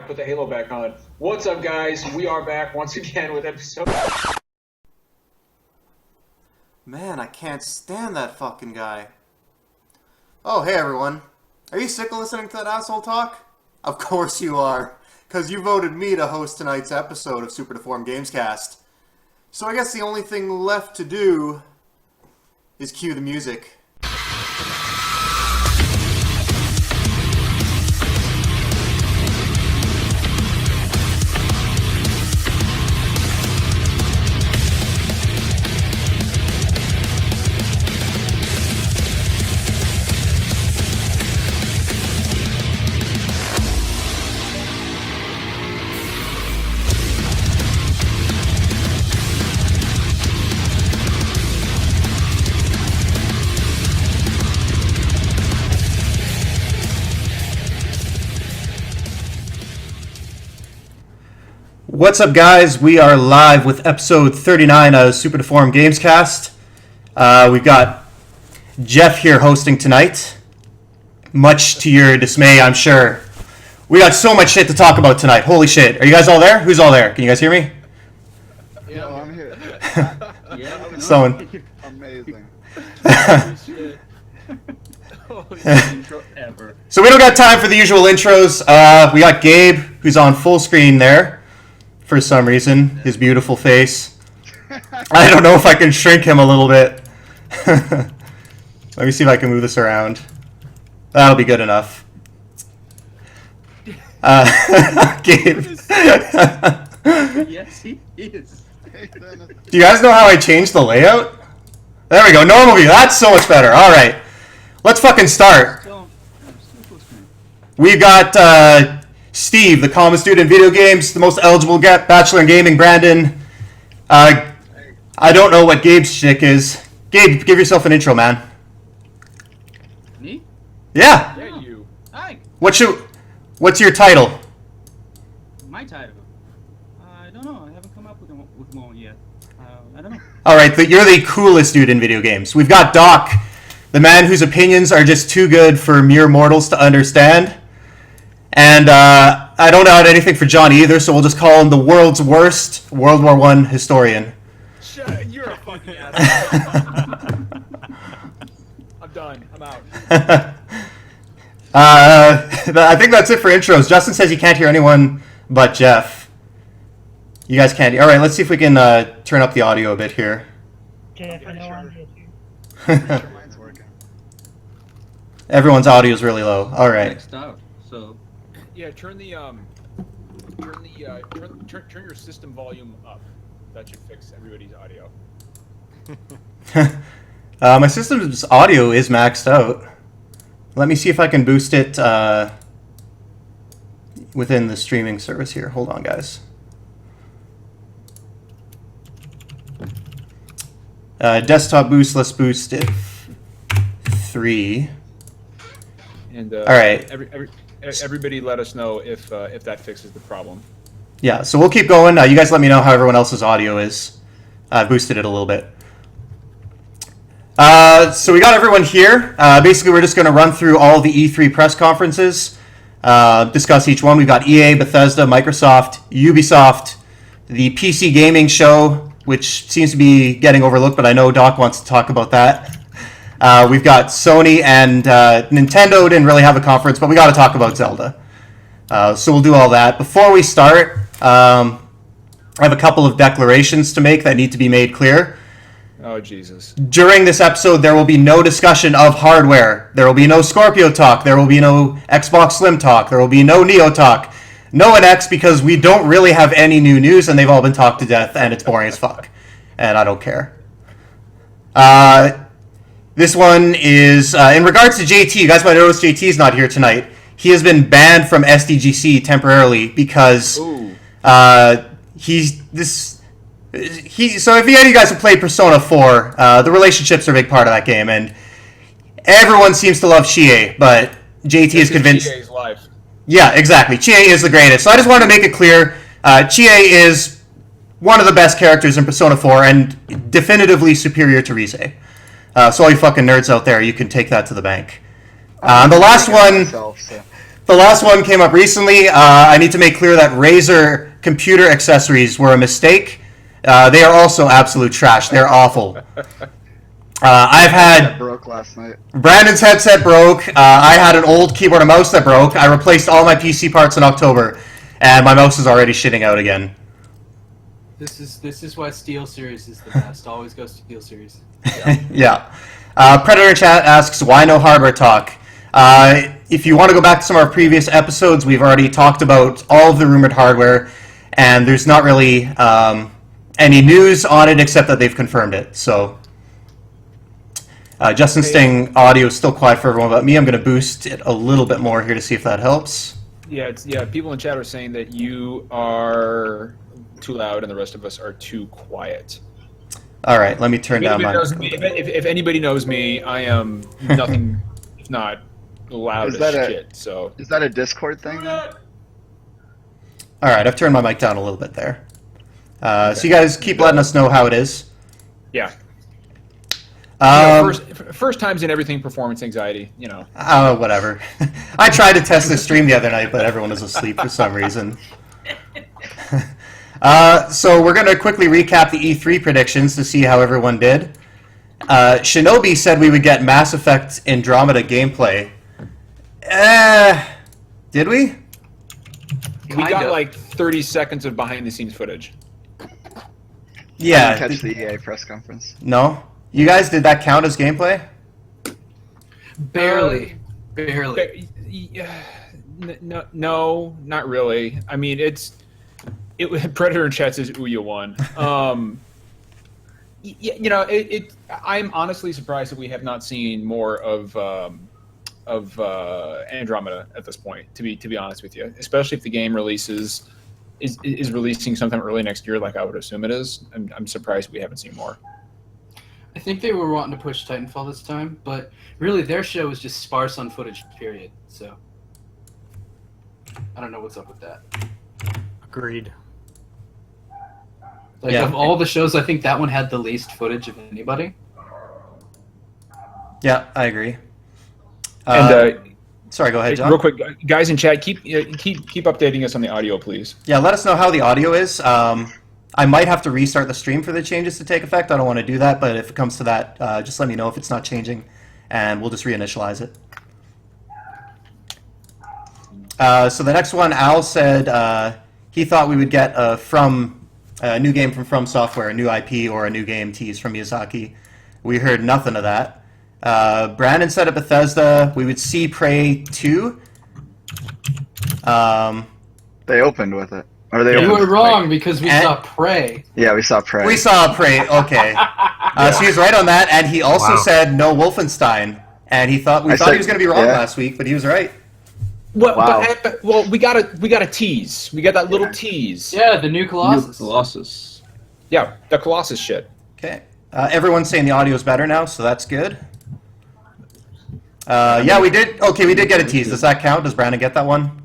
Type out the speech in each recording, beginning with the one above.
Put the halo back on. What's up, guys? We are back once again with episode... Man, I can't stand that fucking guy. Oh, hey everyone. Are you sick of listening to that asshole talk? Of course you are, because you voted me to host tonight's episode of Super Deformed Gamescast. So I guess the only thing left to do is cue the music. What's up, guys? We are live with episode 39 of Super Deformed Gamescast. We've got Jeff here hosting tonight. Much to your dismay, I'm sure. We got so much shit to talk about tonight. Holy shit. Are you guys all there? Who's all there? Can you guys hear me? Yeah, I'm here. Yeah, Someone. Amazing. intro ever. So we don't got time for the usual intros. We got Gabe, who's on full screen there. For some reason, his beautiful face. I don't know if I can shrink him a little bit. Let me see if I can move this around. That'll be good enough. Gabe. Yes, he is. Do you guys know how I changed the layout? There we go, normal view. That's so much better. All right, let's fucking start. We've got Steve, the common student in video games, the most eligible bachelor in gaming, Brandon. I don't know what Gabe's shtick is. Gabe, give yourself an intro, man. Me? Yeah. Yeah, you. Hi. What's your title? My title. I don't know. I haven't come up with one yet. I don't know. All right, you're the coolest dude in video games. We've got Doc, the man whose opinions are just too good for mere mortals to understand. And I don't add anything for John either, so we'll just call him the world's worst World War I historian. You're a fucking asshole. I'm done. I'm out. I think that's it for intros. Justin says he can't hear anyone but Jeff. You guys can't. All right, let's see if we can turn up the audio a bit here. Jeff, I know I'm here too. Mine's working. Everyone's audio is really low. All right. Next out. So. Yeah, turn your system volume up. That should fix everybody's audio. My system's audio is maxed out. Let me see if I can boost it within the streaming service here. Hold on, guys. Desktop boost, let's boost it 3. And all right. Everybody let us know if that fixes the problem. Yeah, so we'll keep going. You guys let me know how everyone else's audio is. I boosted it a little bit. So we got everyone here. Basically, we're just going to run through all the E3 press conferences, discuss each one. We've got EA, Bethesda, Microsoft, Ubisoft, the PC gaming show, which seems to be getting overlooked, but I know Doc wants to talk about that. We've got Sony and Nintendo didn't really have a conference, but we got to talk about Zelda. So we'll do all that. Before we start, I have a couple of declarations to make that need to be made clear. Oh, Jesus. During this episode, there will be no discussion of hardware. There will be no Scorpio talk. There will be no Xbox Slim talk. There will be no Neo talk. No NX, because we don't really have any new news, and they've all been talked to death, and it's boring as fuck. And I don't care. This one is, in regards to JT, you guys might notice JT's not here tonight. He has been banned from SDGC temporarily because so if any of you guys have played Persona 4, the relationships are a big part of that game, and everyone seems to love Chie, but JT is convinced... Chie's life. Yeah, exactly. Chie is the greatest. So I just want to make it clear, Chie is one of the best characters in Persona 4 and definitively superior to Rise. So all you fucking nerds out there, you can take that to the bank. The last one... The last one came up recently. I need to make clear that Razer computer accessories were a mistake. They are also absolute trash. They're awful. I've That had broke last night. Brandon's headset broke. I had an old keyboard and mouse that broke. I replaced all my PC parts in October, and my mouse is already shitting out again. This is why SteelSeries is the best. Always go SteelSeries. Yeah. Predator Chat asks, why no hardware talk? If you want to go back to some of our previous episodes, we've already talked about all of the rumored hardware, and there's not really any news on it except that they've confirmed it. So, Justin Sting audio is still quiet for everyone but me. I'm going to boost it a little bit more here to see if that helps. Yeah, people in chat are saying that you are too loud and the rest of us are too quiet. All right, let me turn down my... If anybody knows me, I am nothing if not loud as shit. So Is that a Discord thing then? All right, I've turned my mic down a little bit there. So you guys keep letting us know how it is. yeah. Um, First times in everything, performance anxiety. You know. Whatever. I tried to test this stream the other night, but everyone was asleep for some reason. So we're going to quickly recap the E3 predictions to see how everyone did. Shinobi said we would get Mass Effect Andromeda gameplay. Did we? We got like 30 seconds of behind-the-scenes footage. Yeah. I didn't catch the EA press conference. No? You guys, did that count as gameplay? Barely. No, not really. I mean, Predator in chat says Ouya won. You know, I'm honestly surprised that we have not seen more of Andromeda at this point. To be honest with you, especially if the game is releasing sometime early next year, like I would assume it is. I'm surprised we haven't seen more. I think they were wanting to push Titanfall this time, but really their show was just sparse on footage, period. So I don't know what's up with that. Agreed. Like, Yeah. of all the shows, I think that one had the least footage of anybody. Yeah, I agree. Sorry, go ahead, John. Real quick, guys in chat, keep updating us on the audio, please. Yeah, let us know how the audio is. I might have to restart the stream for the changes to take effect. I don't want to do that, but if it comes to that, just let me know if it's not changing, and we'll just reinitialize it. So the next one, Al said he thought we would get a new game from Software, a new IP, or a new game tease from Miyazaki. We heard nothing of that. Brandon said at Bethesda we would see Prey 2. They opened with it. Or they You opened were wrong because we saw Prey. Yeah, we saw Prey. We saw Prey, okay. So he was right on that, and he also said no Wolfenstein. And we thought he was going to be wrong last week, but he was right. Well, Wow. well, we got a tease. We got that little tease. Yeah, the new Colossus. Colossus. Yeah, the Colossus shit. Okay. Everyone's saying the audio's better now, so that's good. Yeah, we did. Okay, we did get a tease. Does that count? Does Brandon get that one?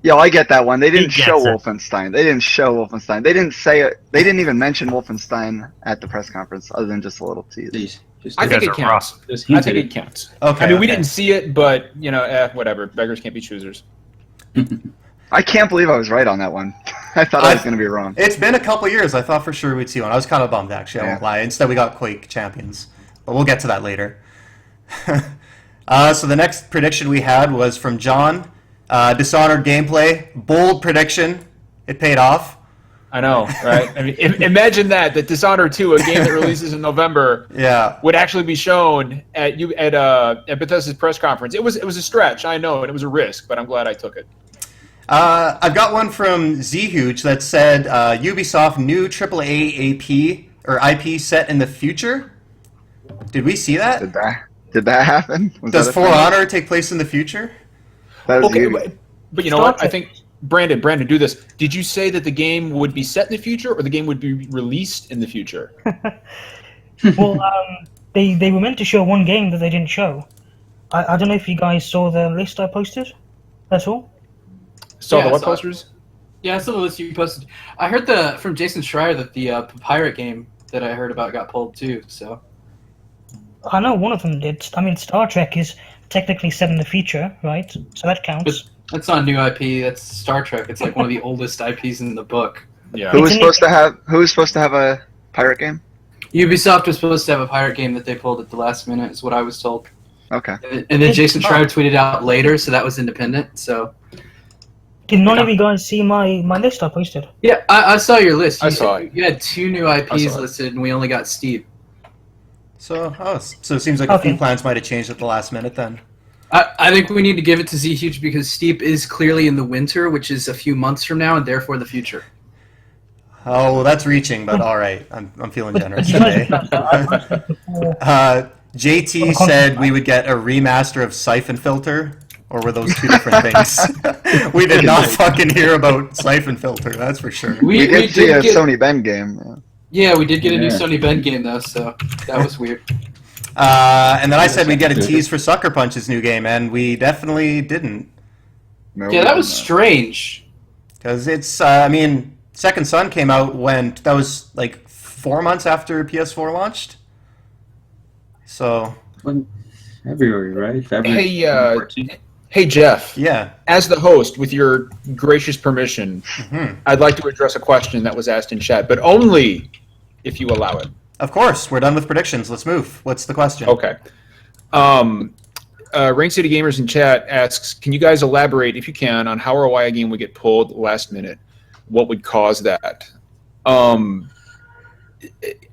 Yeah, I get that one. They didn't He show gets it. Wolfenstein. They didn't show Wolfenstein. They didn't say it. They didn't even mention Wolfenstein at the press conference, other than just a little tease. I think it counts. I think it counts. Okay. I mean, we okay. didn't see it, but you know, whatever. Beggars can't be choosers. I can't believe I was right on that one. I thought I was going to be wrong. It's been a couple years. I thought for sure we'd see one. I was kind of bummed, actually. I won't lie. Instead, we got Quake Champions. But we'll get to that later. So the next prediction we had was from John. Dishonored gameplay. Bold prediction. It paid off. I know, right? I mean, imagine that Dishonored 2, a game that releases in November, Yeah. would actually be shown at Bethesda's press conference. It was a stretch, I know, and it was a risk, but I'm glad I took it. I've got one from Zhuge that said Ubisoft new AAA AP or IP set in the future. Did we see that? Did that happen? Was Does that a For thing? Honor take place in the future? That was Okay, you. but you know what? I think Brandon, do this. Did you say that the game would be set in the future, or the game would be released in the future? Well, they were meant to show one game that they didn't show. I don't know if you guys saw the list I posted. That's all. Saw Yeah, the I what saw it. posters? Yeah, I saw the list you posted. I heard from Jason Schreier that the pirate game that I heard about got pulled too. So I know one of them did. I mean, Star Trek is technically set in the future, right? So that counts. That's not a new IP. That's Star Trek. It's like one of the oldest IPs in the book. Yeah. Who was supposed to have a pirate game? Ubisoft was supposed to have a pirate game that they pulled at the last minute, is what I was told. Okay. And then Jason Schreier tweeted out later, so that was independent. So Did none of you guys see my list I posted? yeah, I saw your list. I saw it. You had 2 new I IPs saw it. listed, and we only got Steve. So it seems like a few Okay. plans might have changed at the last minute then. I think we need to give it to Z Huge because Steep is clearly in the winter, which is a few months from now, and therefore the future. Oh, well, that's reaching, but all right. I'm feeling generous You guys today. have done that before. JT said we would get a remaster of Siphon Filter, or were those two different things? We did not fucking hear about Siphon Filter, that's for sure. We did see a Sony Ben game. Yeah, we did get a new Yeah. Sony Ben game though, so that was weird. And then I said we'd get a tease for Sucker Punch's new game, and we definitely didn't. No, Yeah, that was strange. Because it's, Second Son came out when, that was like 4 months after PS4 launched. So, February, right? February. Hey, Jeff. yeah. As the host, with your gracious permission, Mhm. I'd like to address a question that was asked in chat, but only if you allow it. Of course, we're done with predictions. Let's move. What's the question? Okay. Rain City Gamers in chat asks, can you guys elaborate, if you can, on how or why a game would get pulled last minute? What would cause that?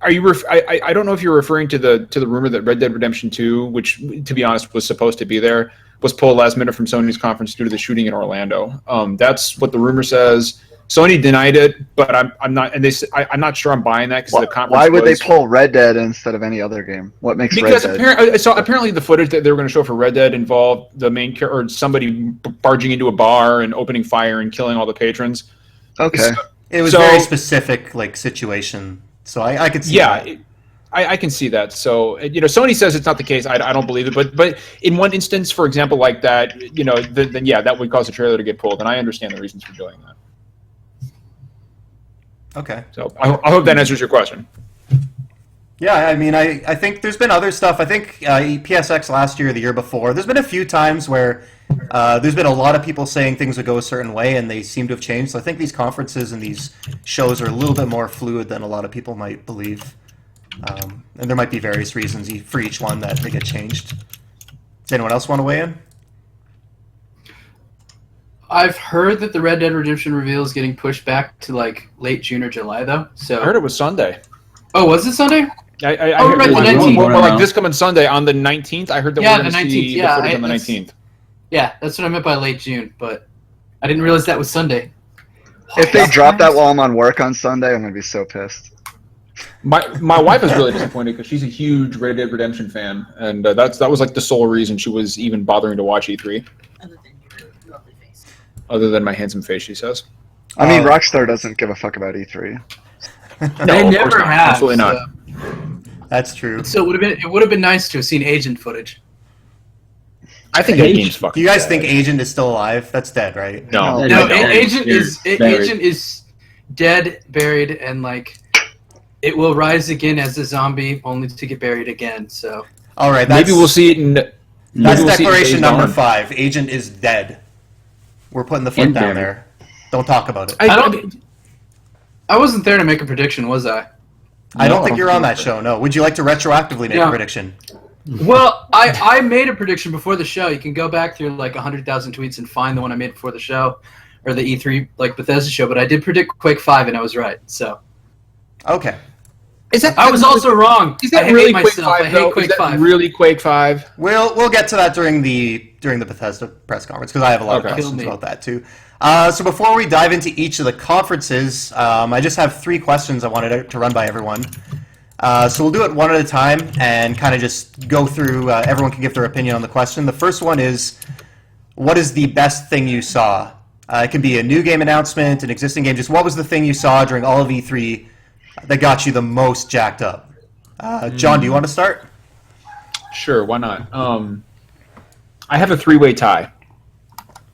Are you? I don't know if you're referring to the rumor that Red Dead Redemption 2, which to be honest was supposed to be there, was pulled last minute from Sony's conference due to the shooting in Orlando. That's what the rumor says. Sony denied it, but I'm not, and I'm not sure I'm buying that because the conference. Why would was, they pull Red Dead instead of any other game? What makes because Red Dead? apparently the footage that they were going to show for Red Dead involved the main character or somebody barging into a bar and opening fire and killing all the patrons. Okay. It was So- very specific, like, situation. So I could see that. I can see that. So Sony says it's not the case. I don't believe it. But in one instance, for example, like that, then yeah, that would cause a trailer to get pulled, and I understand the reasons for doing that. Okay. So I hope that answers your question. Yeah, I think there's been other stuff. I think PSX last year, or the year before, there's been a few times where there's been a lot of people saying things would go a certain way, and they seem to have changed. So I think these conferences and these shows are a little bit more fluid than a lot of people might believe. And there might be various reasons for each one that they get changed. Does anyone else want to weigh in? I've heard that the Red Dead Redemption reveal is getting pushed back to like late June or July though. So I heard it was Sunday. Oh, was it Sunday? I Oh, heard right, it the was 19th. more like this coming Sunday on the 19th. I heard that Yeah, we're going the to 19th, see yeah, the footage on the that's- 19th. Yeah, that's what I meant by late June, but I didn't realize that was Sunday. If they drop that while I'm on work on Sunday, I'm gonna be so pissed. My wife is really disappointed because she's a huge Red Dead Redemption fan, and that was like the sole reason she was even bothering to watch E3. Other than your lovely face. Other than my handsome face, she says. I mean, Rockstar doesn't give a fuck about E3. No, They of course never not. have. Absolutely not. That's true. So it would have been nice to have seen agent footage. I think that game's fucking. Do you guys dead. think Agent is still alive? That's dead, right? No. No, No, agent is buried. agent is dead, buried, and like it will rise again as a zombie, only to get buried again. So All right, that's, Maybe we'll see it in. that's maybe we'll see it in declaration Days number Gone. 5. Agent is dead. We're putting the foot And down buried. there. Don't talk about it. I wasn't there to make a prediction, was I? I don't No. think you're on that show, no. Would you like to retroactively make Yeah. a prediction? Well, I made a prediction before the show. You can go back through like 100,000 tweets and find the one I made before the show, or the E3 like Bethesda show. But I did predict Quake 5, and I was right. So Okay. Is that? I was also wrong. Is that I hate really Quake myself. 5? I hate though? Quake Is that 5. really Quake 5? We'll get to that during the Bethesda press conference because I have a lot of Okay. questions Kill me. about that too. So before we dive into each of the conferences, I just have 3 questions I wanted to run by everyone. So we'll do it one at a time and kind of just go through. Everyone can give their opinion on the question. The first one is, what is the best thing you saw? It can be a new game announcement, an existing game. Just what was the thing you saw during all of E3 that got you the most jacked up? John, do you want to start? Sure, why not? I have a 3-way tie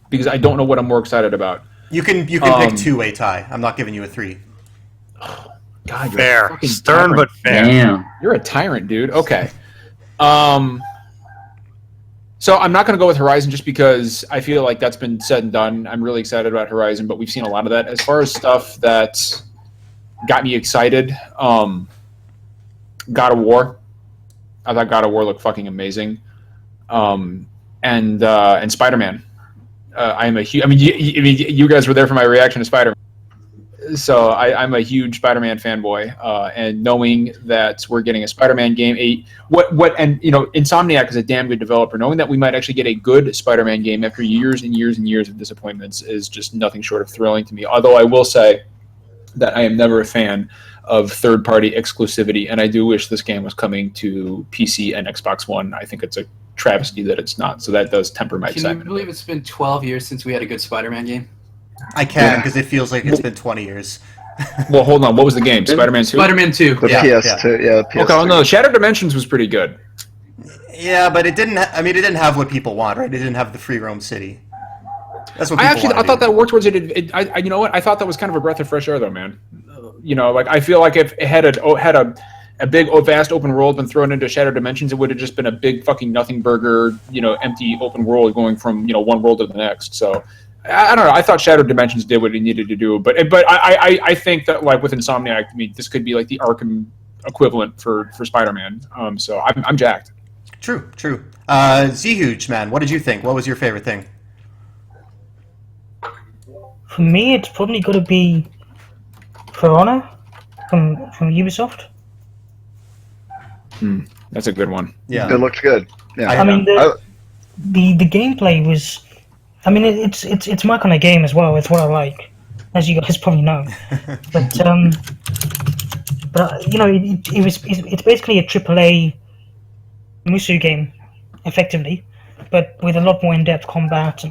because I don't know what I'm more excited about. You can pick 2-way tie. I'm not giving you a 3. God, you're a Fair. fucking Stern tyrant. but fair. Damn. You're a tyrant, dude. Okay. So I'm not going to go with Horizon just because I feel like that's been said and done. I'm really excited about Horizon, but we've seen a lot of that. As far as stuff that got me excited, God of War. I thought God of War looked fucking amazing, and Spider-Man. I'm a huge. You guys were there for my reaction to Spider-Man. So I'm a huge Spider-Man fanboy, and knowing that we're getting a Spider-Man game, Insomniac is a damn good developer. Knowing that we might actually get a good Spider-Man game after years and years and years of disappointments is just nothing short of thrilling to me. Although I will say that I am never a fan of third-party exclusivity, and I do wish this game was coming to PC and Xbox One. I think it's a travesty that it's not. So that does temper my excitement. Can you believe it's been 12 years since we had a good Spider-Man game? I can, because it feels like it's been 20 years. Well, hold on. What was the game? Spider-Man 2? Spider-Man 2. The PS2, yeah. PS2. Okay, no, Shattered Dimensions was pretty good. Yeah, but it didn't. It didn't have what people want, right? It didn't have the free roam city. That's what people I thought that worked towards it. You know what? I thought that was kind of a breath of fresh air, though, man. I feel like if it had a big, vast open world been thrown into Shattered Dimensions, it would have just been a big fucking nothing burger, empty open world going from one world to the next. So. I don't know. I thought Shattered Dimensions did what it needed to do, but I think that like with Insomniac, this could be like the Arkham equivalent for Spider-Man. So I'm jacked. True. Zhuge, man, what did you think? What was your favorite thing? For me, it's probably got to be For Honor from Ubisoft. That's a good one. Yeah, it looked good. Yeah, the gameplay was. It's my kind of game as well. It's what I like, as you guys probably know. But it's basically a AAA Musu game, effectively, but with a lot more in-depth combat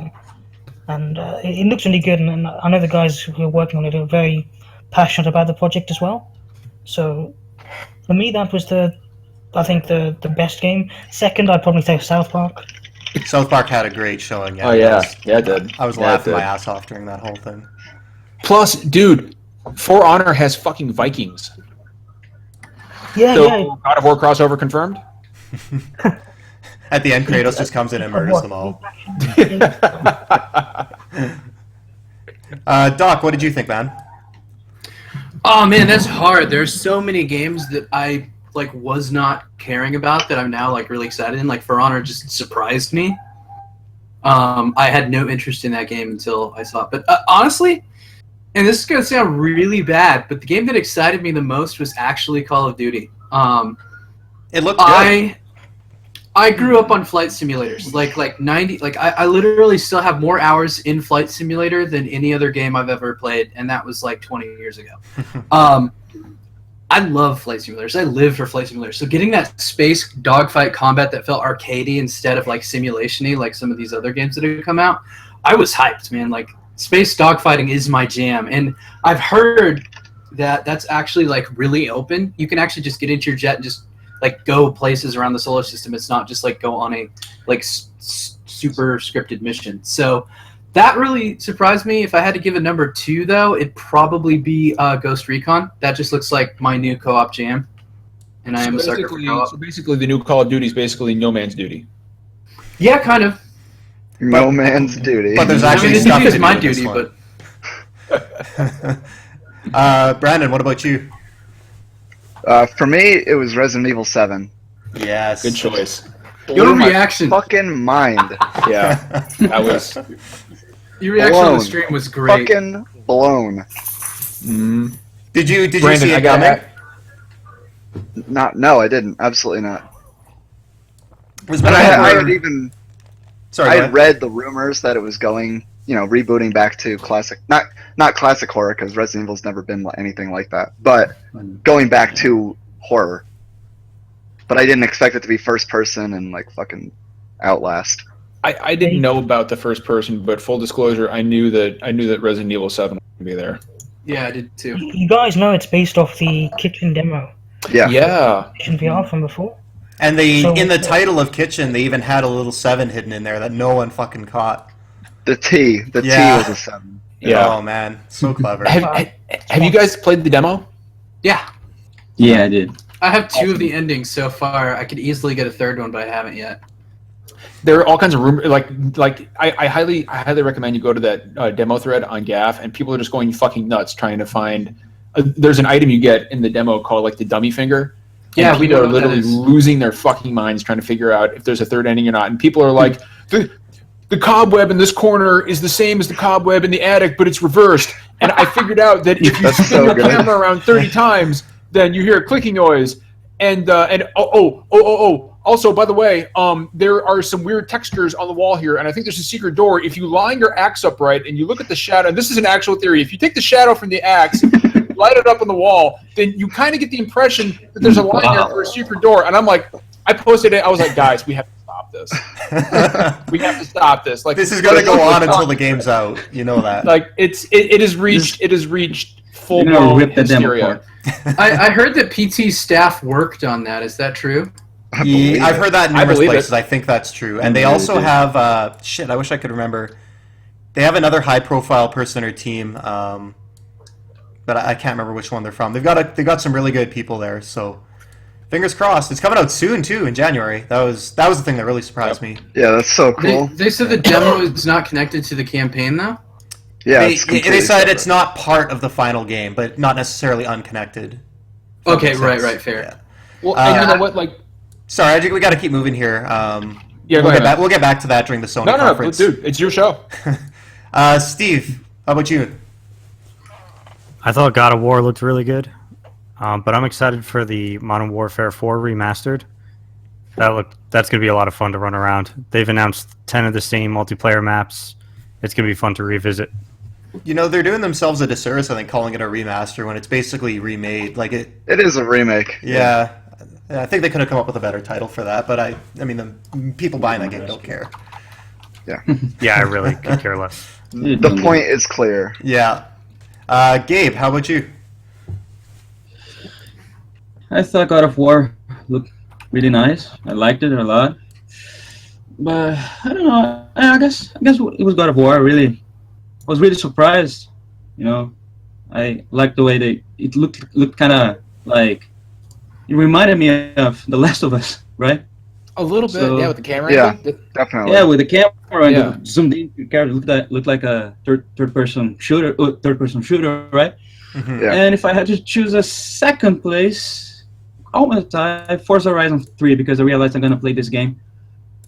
and it looks really good. And I know the guys who are working on it are very passionate about the project as well. So for me, that was the best game. Second, I'd probably say South Park. South Park had a great showing. Yeah, it did. I was laughing my ass off during that whole thing. Plus, dude, For Honor has fucking Vikings. Yeah. God of War crossover confirmed? At the end, Kratos just comes in and murders them all. Doc, what did you think, man? Oh man, that's hard. There's so many games that I was not caring about that I'm now really excited in. Like For Honor just surprised me. I had no interest in that game until I saw it. But honestly, and this is gonna sound really bad, but the game that excited me the most was actually Call of Duty. It looked good. I grew up on flight simulators. I literally still have more hours in Flight Simulator than any other game I've ever played, and that was 20 years ago. I love flight simulators. I live for flight simulators. So getting that space dogfight combat that felt arcadey instead of simulation-y like some of these other games that have come out, I was hyped, man. Space dogfighting is my jam. And I've heard that that's actually really open. You can actually just get into your jet and just go places around the solar system. It's not just go on a super scripted mission. So that really surprised me. If I had to give a number 2, though, it'd probably be Ghost Recon. That just looks like my new co-op jam, and I am a sucker for co-op. So basically, the new Call of Duty is basically No Man's Duty. Yeah, kind of. No Man's Duty. But there's actually stuff to do my with this duty, one. but Brandon, what about you? For me, it was Resident Evil 7. Yes. Good choice. Your Blew reaction. my fucking mind. Yeah, that was. Your reaction on the stream was great. Fucking blown. Did you Brandon, see I it got coming? No, I didn't. Absolutely not. Was But Brandon- I had even. Sorry, I go had read the rumors that it was going, rebooting back to classic, not classic horror because Resident Evil's never been anything like that, but going back to horror. But I didn't expect it to be first person and fucking Outlast. I didn't know about the first person, but full disclosure, I knew that Resident Evil 7 would be there. Yeah, I did too. You guys know it's based off the Kitchen demo. Yeah. Kitchen VR from before. And in the title of Kitchen, they even had a little 7 hidden in there that no one fucking caught. The T was a 7. Yeah. Oh man, so clever. Have you guys played the demo? Yeah. Yeah, I did. I have 2 of the endings so far. I could easily get a third one, but I haven't yet. There are all kinds of rumors. I highly recommend you go to that demo thread on Gaff, and people are just going fucking nuts trying to find. There's an item you get in the demo called like the dummy finger. Yeah, and we people know are what that literally is. losing their fucking minds trying to figure out if there's a third ending or not. And people are like, the cobweb in this corner is the same as the cobweb in the attic, but it's reversed. And I figured out that if you That's spin so your good. camera around 30 times, then you hear a clicking noise. Also, by the way, there are some weird textures on the wall here, and I think there's a secret door. If you line your axe up right and you look at the shadow, and this is an actual theory, if you take the shadow from the axe, light it up on the wall, then you kind of get the impression that there's a line there for a secret door. And I'm like, I posted it. I was like, guys, we have to stop this. We have to stop this. Like, This is going to go on until the game's out. You know that. like it has reached full You're gonna blown rip the demo hysteria. apart. I heard that PT's staff worked on that. Is that true? I've heard that in I numerous believe it. places. I think that's true. And they Yeah, also they do. have I wish I could remember. They have another high-profile person or team, but I can't remember which one they're from. They've got some really good people there. So fingers crossed. It's coming out soon too, in January. That was the thing that really surprised me. Yeah, that's so They, cool. they said the demo is not connected to the campaign, though? Yeah, They it's completely said separate. it's not part of the final game, but not necessarily unconnected. Okay, Makes right, sense. fair. Yeah. Well, and you Uh, know what? Like, Sorry, we got to keep moving here. yeah, we'll go ahead. we'll get back to that during the Sony No, conference. dude, it's your show. Steve, how about you? I thought God of War looked really good, but I'm excited for the Modern Warfare 4 remastered. That's going to be a lot of fun to run around. They've announced 10 of the same multiplayer maps. It's going to be fun to revisit. You know, they're doing themselves a disservice, I think, calling it a remaster when it's basically remade. Like it. It is a remake. Yeah. I think they could have come up with a better title for that, but I mean, the people buying that game don't care. Yeah, I really could care less. The point is clear. Yeah. Gabe, how about you? I thought God of War looked really nice. I liked it a lot. But I don't know. I guess it was God of War. I was really surprised. You know, I liked the way it looked kind of like it reminded me of The Last of Us, right? A little bit, So- yeah, with the camera. Yeah. angle. Definitely. Yeah, with the camera and Yeah. the zoomed in character looked like a third person shooter, right? Mhm. Yeah. And if I had to choose a second place, almost tie Forza Horizon 3 because I realized I'm gonna play this game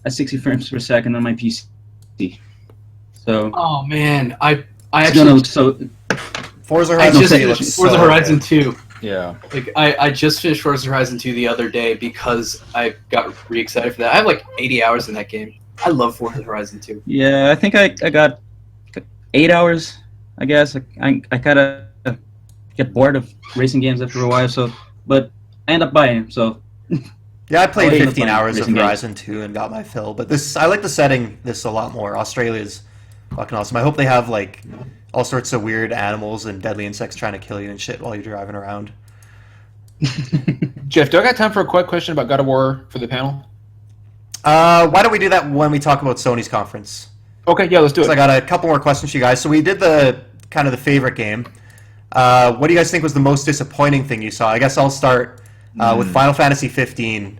at 60 frames per second on my PC. So Oh, man. I it's gonna actually... look so. Forza I Horizon just 3 finished looks Forza so Horizon good. 2. Yeah. Like, I just finished Forza Horizon 2 the other day because I got re-excited for that. I have like 80 hours in that game. I love Forza Horizon 2. Yeah, I think I got 8 hours. I guess I kind of get bored of racing games after a while. So, but I end up buying them. So Yeah, I played I'll end up 15 playing hours of racing games. Horizon 2 and got my fill, but I like the setting this a lot more. Australia's fucking awesome. I hope they have like all sorts of weird animals and deadly insects trying to kill you and shit while you're driving around. Jeff, do I got time for a quick question about God of War for the panel? Why don't we do that when we talk about Sony's conference? Okay, yeah, let's do it. So I got a couple more questions for you guys. So we did the kind of the favorite game. What do you guys think was the most disappointing thing you saw? I guess I'll start with Final Fantasy 15.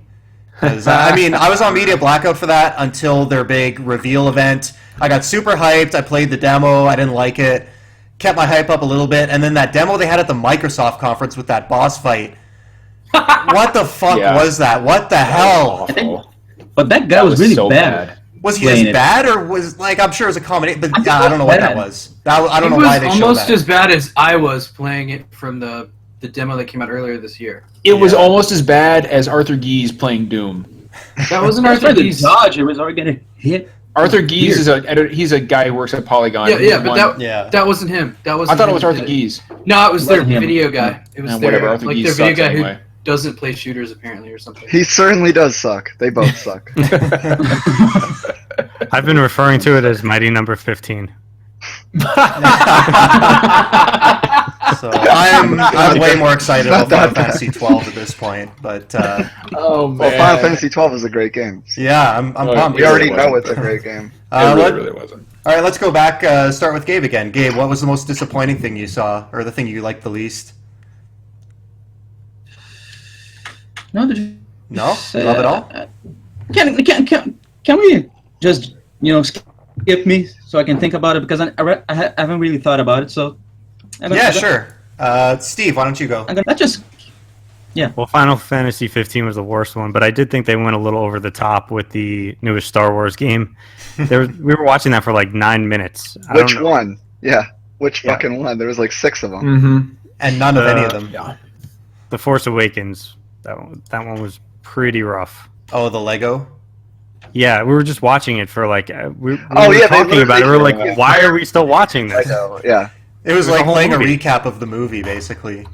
'Cause, I mean, I was on media blackout for that until their big reveal event. I got super hyped. I played the demo. I didn't like it. Kept my hype up a little bit. And then that demo they had at the Microsoft conference with that boss fight. What the fuck Yeah. was that? What the hell? Awful. but that guy That was really so bad. Was he Playing as it. bad, or was like I'm sure it was a combination? But think yeah, I it don't know was what that bad. was. I don't know It why was they showed almost that. as bad as I was playing it from the demo that came out earlier this year. It was Yeah. almost as bad as Arthur Gies playing Doom. That wasn't I Arthur tried to Gies. dodge. It was already gonna hit. Arthur Gies is he's a guy who works at Polygon. Yeah, yeah, but One- that wasn't him. That wasn't I thought it him was who Arthur did Gies. No, it was their Wasn't him. video guy. It was Yeah, their whatever, Arthur like Gies their video sucks guy anyway. who doesn't play shooters apparently or something. He certainly does suck. They both suck. I've been referring to it as Mighty Number 15. So I'm way more excited Not about Final that bad. Fantasy 12 at this point. But Oh man. Well, Final Fantasy 12 is a great game. yeah, I'm Oh, pumped. We already It know wasn't. it's a great game. It Let- really wasn't. all right, let's go back. Start with Gabe again. Gabe, what was the most disappointing thing you saw, or the thing you liked the least? No, No, love it all. Can't can we just skip me so I can think about it, because I haven't really thought about it. So Sure. Steve, why don't you go? Let's just Well, Final Fantasy 15 was the worst one, but I did think they went a little over the top with the newest Star Wars game. We were watching that for like 9 minutes. Which one? Yeah. Which fucking one? There was like 6 of them. Mm-hmm. And none of any of them. Yeah. The Force Awakens. That one was pretty rough. Oh, the Lego? Yeah, we were just watching it for like we were they talking about it. We were like, literally- why are we still watching this? Yeah. It was It was like a whole playing movie. a recap of the movie, basically.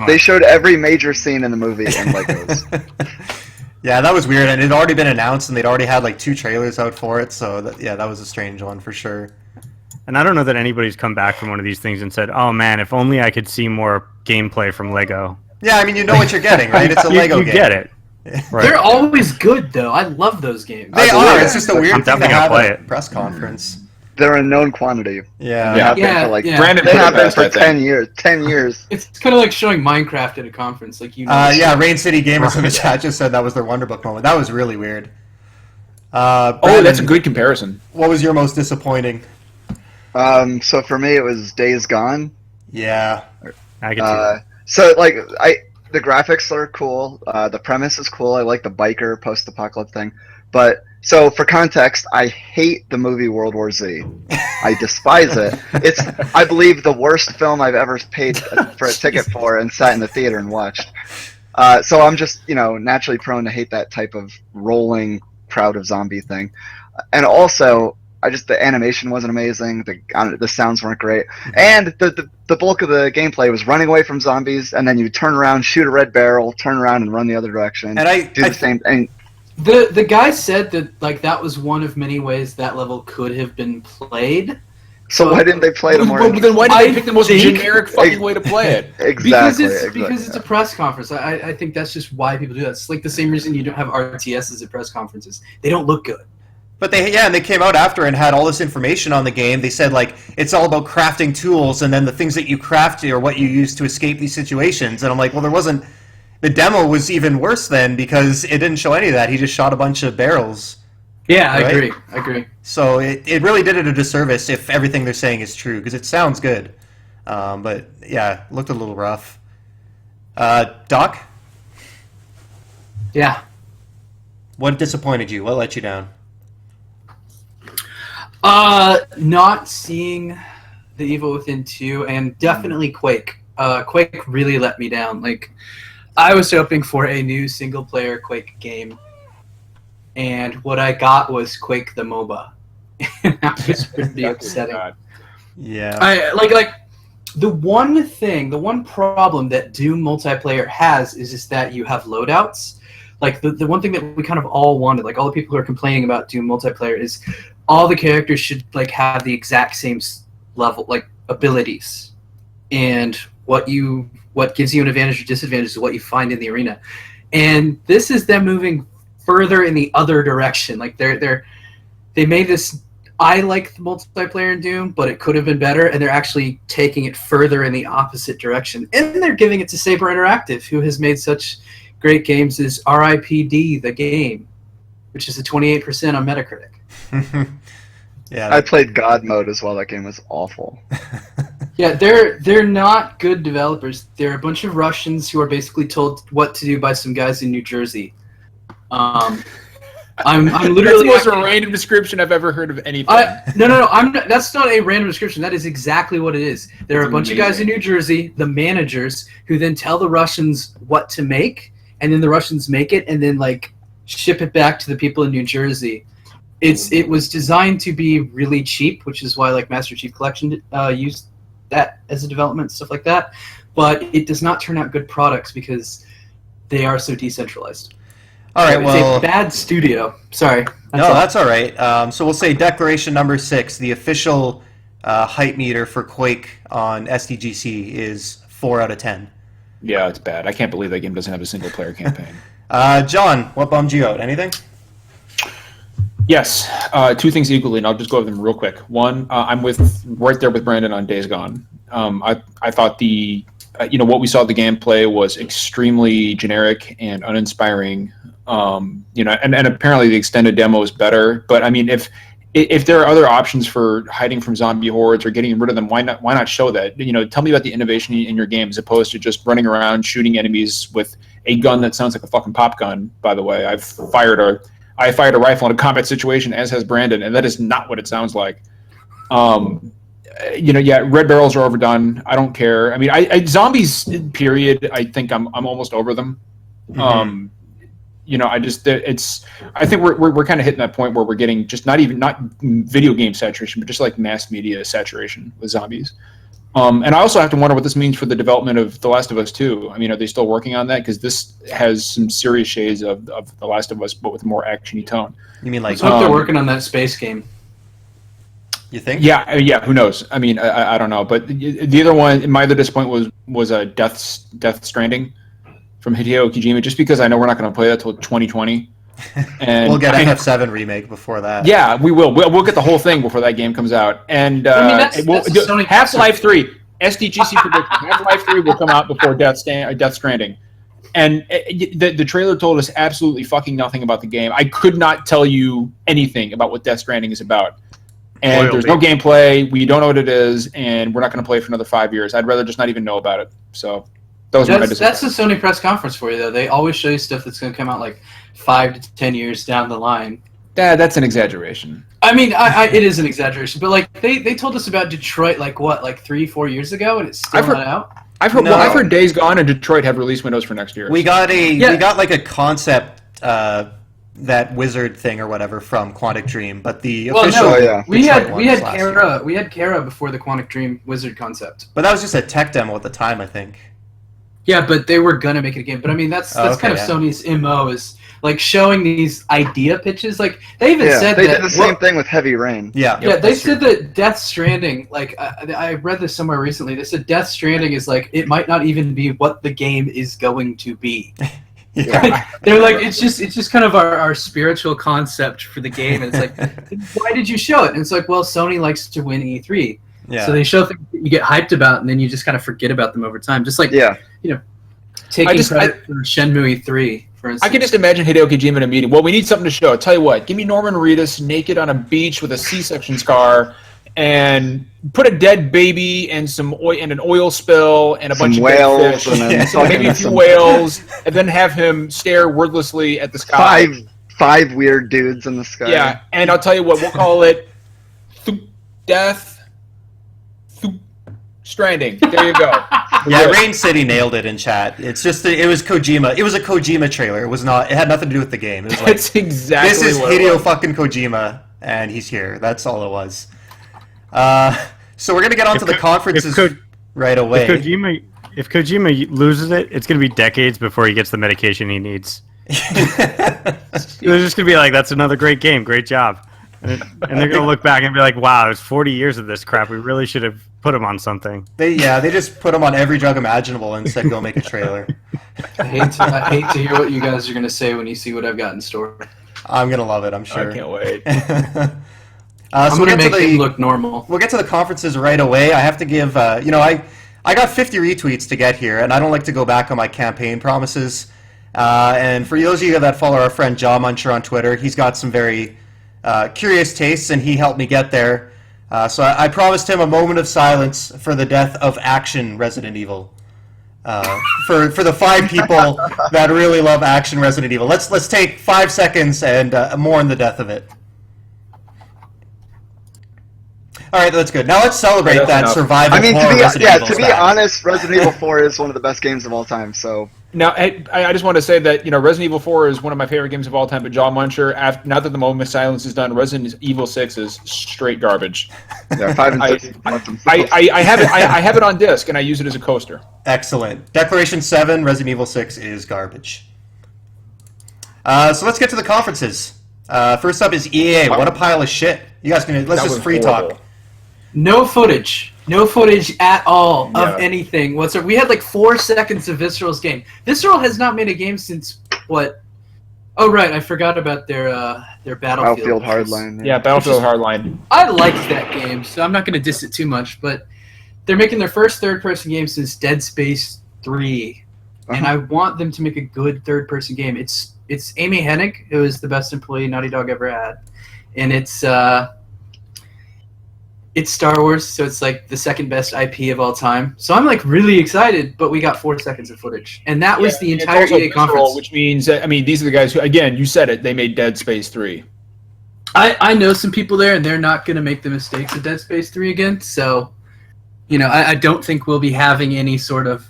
They showed every major scene in the movie in Legos. Yeah, that was weird, and it had already been announced, and they'd already had like 2 trailers out for it, so that was a strange one for sure. And I don't know that anybody's come back from one of these things and said, "Oh man, if only I could see more gameplay from Lego." Yeah, I mean, you know what you're getting, right? It's a Lego you game. get it. Right. They're always good, though. I love those games. They believe are. it. It's just a I'm weird thing to definitely gonna have play at a it. press conference. They're a known quantity. Yeah. They have been Yeah, for like yeah. Brandon they put it have been best, for I think. 10 years. 10 years. It's kind of like showing Minecraft at a conference, like Yeah, Rain City Gamers in the chat just said that was their Wonderbook moment. That was really weird. Oh, Brandon, that's a good comparison. What was your most disappointing? So for me, it was Days Gone. Yeah. I can see that. So like the graphics are cool. The premise is cool. I like the biker post-apocalypse thing. But so for context, I hate the movie World War Z. I despise it. It's, I believe, the worst film I've ever paid for a ticket for and sat in the theater and watched. So I'm just, naturally prone to hate that type of rolling crowd of zombie thing. And also, the animation wasn't amazing. The sounds weren't great, and the bulk of the gameplay was running away from zombies, and then you turn around, shoot a red barrel, turn around, and run the other direction. And do the same. And The guy said that that was one of many ways that level could have been played. so why didn't they play it more? Well, then why did they pick the most think- generic fucking way to play it? Exactly. Because it's a press conference. I think that's just why people do that. It's like the same reason you don't have RTSs at press conferences. They don't look good. But and they came out after and had all this information on the game. They said like it's all about crafting tools, and then the things that you craft are what you use to escape these situations. And I'm like, well, there wasn't. The demo was even worse then because it didn't show any of that. He just shot a bunch of barrels. Yeah, Right? I agree. So it really did it a disservice if everything they're saying is true, because it sounds good. But yeah, looked a little rough. Doc, Yeah. what disappointed you? What let you down? Not seeing The Evil Within 2 and definitely Quake. Quake really let me down. Like, I was hoping for a new single-player Quake game, and what I got was Quake the MOBA. That was pretty upsetting. Yeah. I like the one problem that Doom multiplayer has is just that you have loadouts. Like the one thing that we kind of all wanted, like all the people who are complaining about Doom multiplayer, is all the characters should like have the exact same level, like abilities, and what gives you an advantage or disadvantage is what you find in the arena. And this is them moving further in the other direction. Like they made this. I like the multiplayer in Doom, but it could have been better, and they're actually taking it further in the opposite direction. And they're giving it to Saber Interactive, who has made such great games as RIPD, the game, which is a 28% on Metacritic. Yeah. I played God mode as well. That game was awful. Yeah, they're not good developers. They're a bunch of Russians who are basically told what to do by some guys in New Jersey. I'm literally That's the most random description I've ever heard of anything. No. I'm not, that's not a random description. That is exactly what it is. There are a bunch of guys in New Jersey, the managers, who then tell the Russians what to make, and then the Russians make it, and then like ship it back to the people in New Jersey. It was designed to be really cheap, which is why like Master Chief Collection used that as a development, stuff like that. But it does not turn out good products because they are so decentralized. All right, well, it's a bad studio. Sorry. That's all right. So we'll say declaration number 6, the official hype meter for Quake on SDGC is 4 out of 10. Yeah, it's bad. I can't believe that game doesn't have a single-player campaign. John, what bummed you out? Anything? Yes, 2 things equally, and I'll just go over them real quick. One, I'm right there with Brandon on Days Gone. I thought what we saw the gameplay was extremely generic and uninspiring. And apparently the extended demo is better. But I mean, if there are other options for hiding from zombie hordes or getting rid of them, why not show that? Tell me about the innovation in your game as opposed to just running around shooting enemies with a gun that sounds like a fucking pop gun. By the way, I fired a rifle in a combat situation, as has Brandon, and that is not what it sounds like. Red barrels are overdone. I don't care. I mean, zombies, period. I think I'm almost over them. Mm-hmm. I think we're kind of hitting that point where we're getting just not video game saturation, but just like mass media saturation with zombies. And I also have to wonder what this means for the development of The Last of Us 2. I mean, are they still working on that? Because this has some serious shades of The Last of Us, but with a more actiony tone. You mean like? I hope they're working on that space game. You think? Yeah. Who knows? I mean, I don't know. But the other one, my other disappointment was a Death Stranding from Hideo Kojima, just because I know we're not going to play that till 2020. And we'll get FF7 remake before that. Yeah, we will. We'll get the whole thing before that game comes out. And Half-Life 3, SDGC prediction, Half-Life 3 will come out before Death Stranding. And the trailer told us absolutely fucking nothing about the game. I could not tell you anything about what Death Stranding is about. And there's no gameplay, we don't know what it is, and we're not going to play it for another 5 years. I'd rather just not even know about it. So that's the Sony press conference for you, though. They always show you stuff that's going to come out like 5 to 10 years down the line. That's an exaggeration. I mean, it is an exaggeration, but like they told us about Detroit like 3-4 years ago, and it's still not out. I've heard Days Gone and Detroit have release windows for next year. We got like a concept that wizard thing or whatever from Quantic Dream, but the official we had Kara before the Quantic Dream wizard concept. But that was just a tech demo at the time, I think. Yeah, but they were gonna make it a game. But I mean, that's kind of Sony's MO, is like showing these idea pitches. Like they even said they that did the same thing with Heavy Rain. Yeah, they said that Death Stranding. Like I read this somewhere recently. They said Death Stranding is like, it might not even be what the game is going to be. They're like, it's just kind of our spiritual concept for the game, and it's like, why did you show it? And it's like, well, Sony likes to win E3. Yeah. So they show things that you get hyped about, and then you just kind of forget about them over time. Just like, taking credit for Shenmue E3, for instance. I can just imagine Hideo Kojima in a meeting. Well, we need something to show. Tell you what, give me Norman Reedus naked on a beach with a C-section scar, and put a dead baby and an oil spill and a bunch of whales dead fish, maybe a few whales, and then have him stare wordlessly at the sky. Five weird dudes in the sky. Yeah, and I'll tell you what, we'll call it Death Stranding. There you go. Yeah, Rain City nailed it in chat. It's just it was Kojima. It was a Kojima trailer. It was not. It had nothing to do with the game. It was like, that's exactly. This is Hideo fucking Kojima, and he's here. That's all it was. So we're gonna get onto the conferences right away. If Kojima loses it, it's gonna be decades before he gets the medication he needs. It's just gonna be like, that's another great game, great job. And they're gonna look back and be like, "Wow, there's 40 years of this crap. We really should have put him on something." They just put him on every drug imaginable and said, "Go make a trailer." I hate to hear what you guys are gonna say when you see what I've got in store. I'm gonna love it. I'm sure. I can't wait. I'm gonna make him look normal. We'll get to the conferences right away. I have to give, I got 50 retweets to get here, and I don't like to go back on my campaign promises. And for those of you that follow our friend Jaw Muncher on Twitter, he's got some very curious tastes, and he helped me get there. So I promised him a moment of silence for the death of Action Resident Evil. For the 5 people that really love Action Resident Evil. Let's take 5 seconds and mourn the death of it. All right, that's good. Now let's celebrate that survival. I mean, to be back. honest, Resident Evil 4 is one of the best games of all time. So now, I just want to say that Resident Evil 4 is one of my favorite games of all time. But Jaw Muncher, now that the moment of silence is done, Resident Evil 6 is straight garbage. Yeah, 5 and 6. I have it on disc, and I use it as a coaster. Excellent. Declaration 7, Resident Evil 6 is garbage. So let's get to the conferences. First up is EA. What a pile of shit. You guys let's just free talk. No footage at all of anything whatsoever. We had like 4 seconds of Visceral's game. Visceral has not made a game since what? Oh right, I forgot about their Battlefield Hardline. Yeah, Battlefield Hardline. I liked that game, so I'm not going to diss it too much. But they're making their first third-person game since Dead Space 3, and I want them to make a good third-person game. It's It's Amy Hennig, who is the best employee Naughty Dog ever had, and it's Star Wars, so it's like the second best IP of all time. So I'm like really excited, but we got 4 seconds of footage, and that was the entire it's also EA conference. visceral, which means I mean these are the guys who, again, you said it, they made Dead Space 3. I know some people there, and they're not going to make the mistakes of Dead Space 3 again. So, you know, I don't think we'll be having any sort of